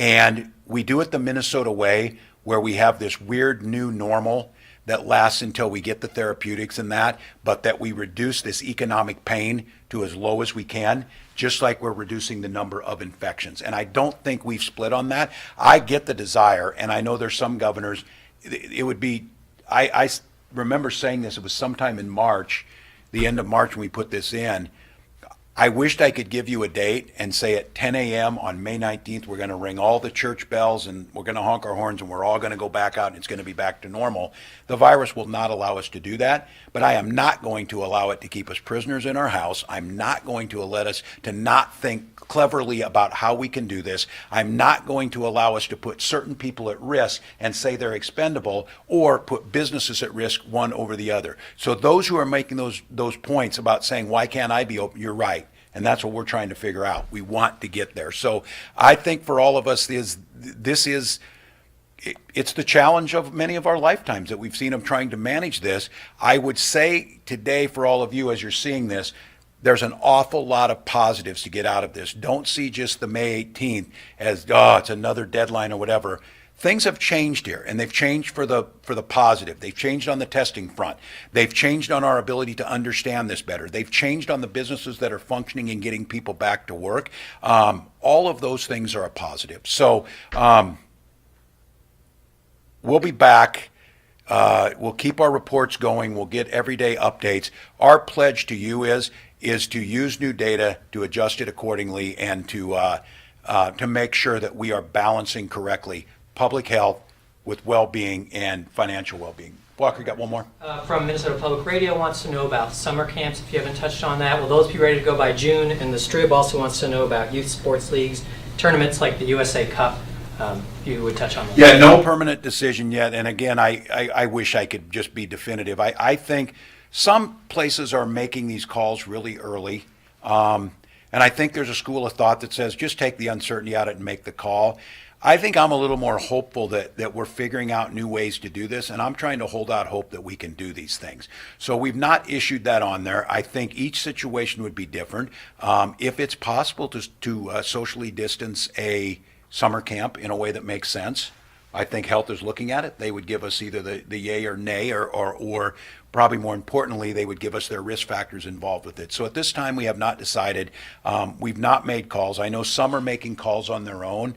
And we do it the Minnesota way, where we have this weird new normal that lasts until we get the therapeutics and that, but that we reduce this economic pain to as low as we can, just like we're reducing the number of infections. And I don't think we've split on that. I get the desire, and I know there's some governors, it would be, I remember saying this, it was sometime in March, the end of March when we put this in. I wished I could give you a date and say at 10 a.m. on May 19th, we're going to ring all the church bells and we're going to honk our horns and we're all going to go back out and it's going to be back to normal. The virus will not allow us to do that, but I am not going to allow it to keep us prisoners in our house. I'm not going to let us to not think cleverly about how we can do this. I'm not going to allow us to put certain people at risk and say they're expendable or put businesses at risk one over the other. So those who are making those points about saying, why can't I be open? You're right. And that's what we're trying to figure out. We want to get there. So I think for all of us, it's the challenge of many of our lifetimes that we've seen of trying to manage this. I would say today for all of you as you're seeing this, there's an awful lot of positives to get out of this. Don't see just the May 18th as, it's another deadline or whatever. Things have changed here, and they've changed for the positive. They've changed on the testing front. They've changed on our ability to understand this better. They've changed on the businesses that are functioning and getting people back to work. All of those things are a positive. So we'll be back. We'll keep our reports going. We'll get everyday updates. Our pledge to you is to use new data, to adjust it accordingly, and to make sure that we are balancing correctly public health with well-being and financial well-being. Walker, you got one more? From Minnesota Public Radio wants to know about summer camps, if you haven't touched on that. Will those be ready to go by June? And the Strib also wants to know about youth sports leagues, tournaments like the USA Cup. If you would touch on that. Yeah, no permanent decision yet. And again, I wish I could just be definitive. I think some places are making these calls really early. And I think there's a school of thought that says just take the uncertainty out of it and make the call. I think I'm a little more hopeful that we're figuring out new ways to do this, and I'm trying to hold out hope that we can do these things. So we've not issued that on there. I think each situation would be different. If it's possible to socially distance a summer camp in a way that makes sense, I think health is looking at it. They would give us either the yay or nay, or probably more importantly, they would give us their risk factors involved with it. So at this time, we have not decided. We've not made calls. I know some are making calls on their own.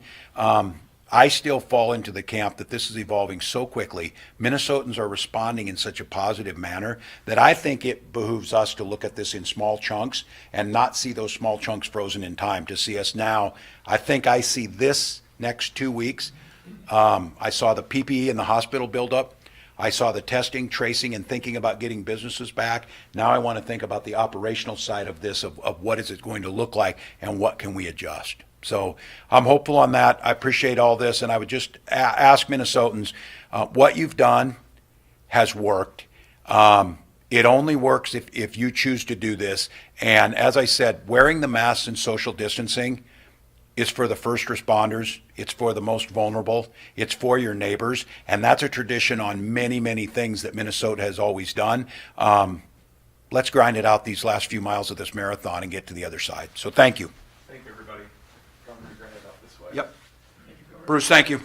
I still fall into the camp that this is evolving so quickly. Minnesotans are responding in such a positive manner that I think it behooves us to look at this in small chunks and not see those small chunks frozen in time, to see us now. I think I see this next 2 weeks. I saw the PPE in the hospital build up. I saw the testing, tracing, and thinking about getting businesses back. Now I want to think about the operational side of this, of what is it going to look like and what can we adjust. So I'm hopeful on that. I appreciate all this, and I would just ask Minnesotans, what you've done has worked. It only works if you choose to do this. And as I said, wearing the masks and social distancing is for the first responders. It's for the most vulnerable. It's for your neighbors. And that's a tradition on many, many things that Minnesota has always done. Let's grind it out these last few miles of this marathon and get to the other side. So thank you. Thank you, everybody. Governor, you're going to head out this way. Yep. Bruce, thank you.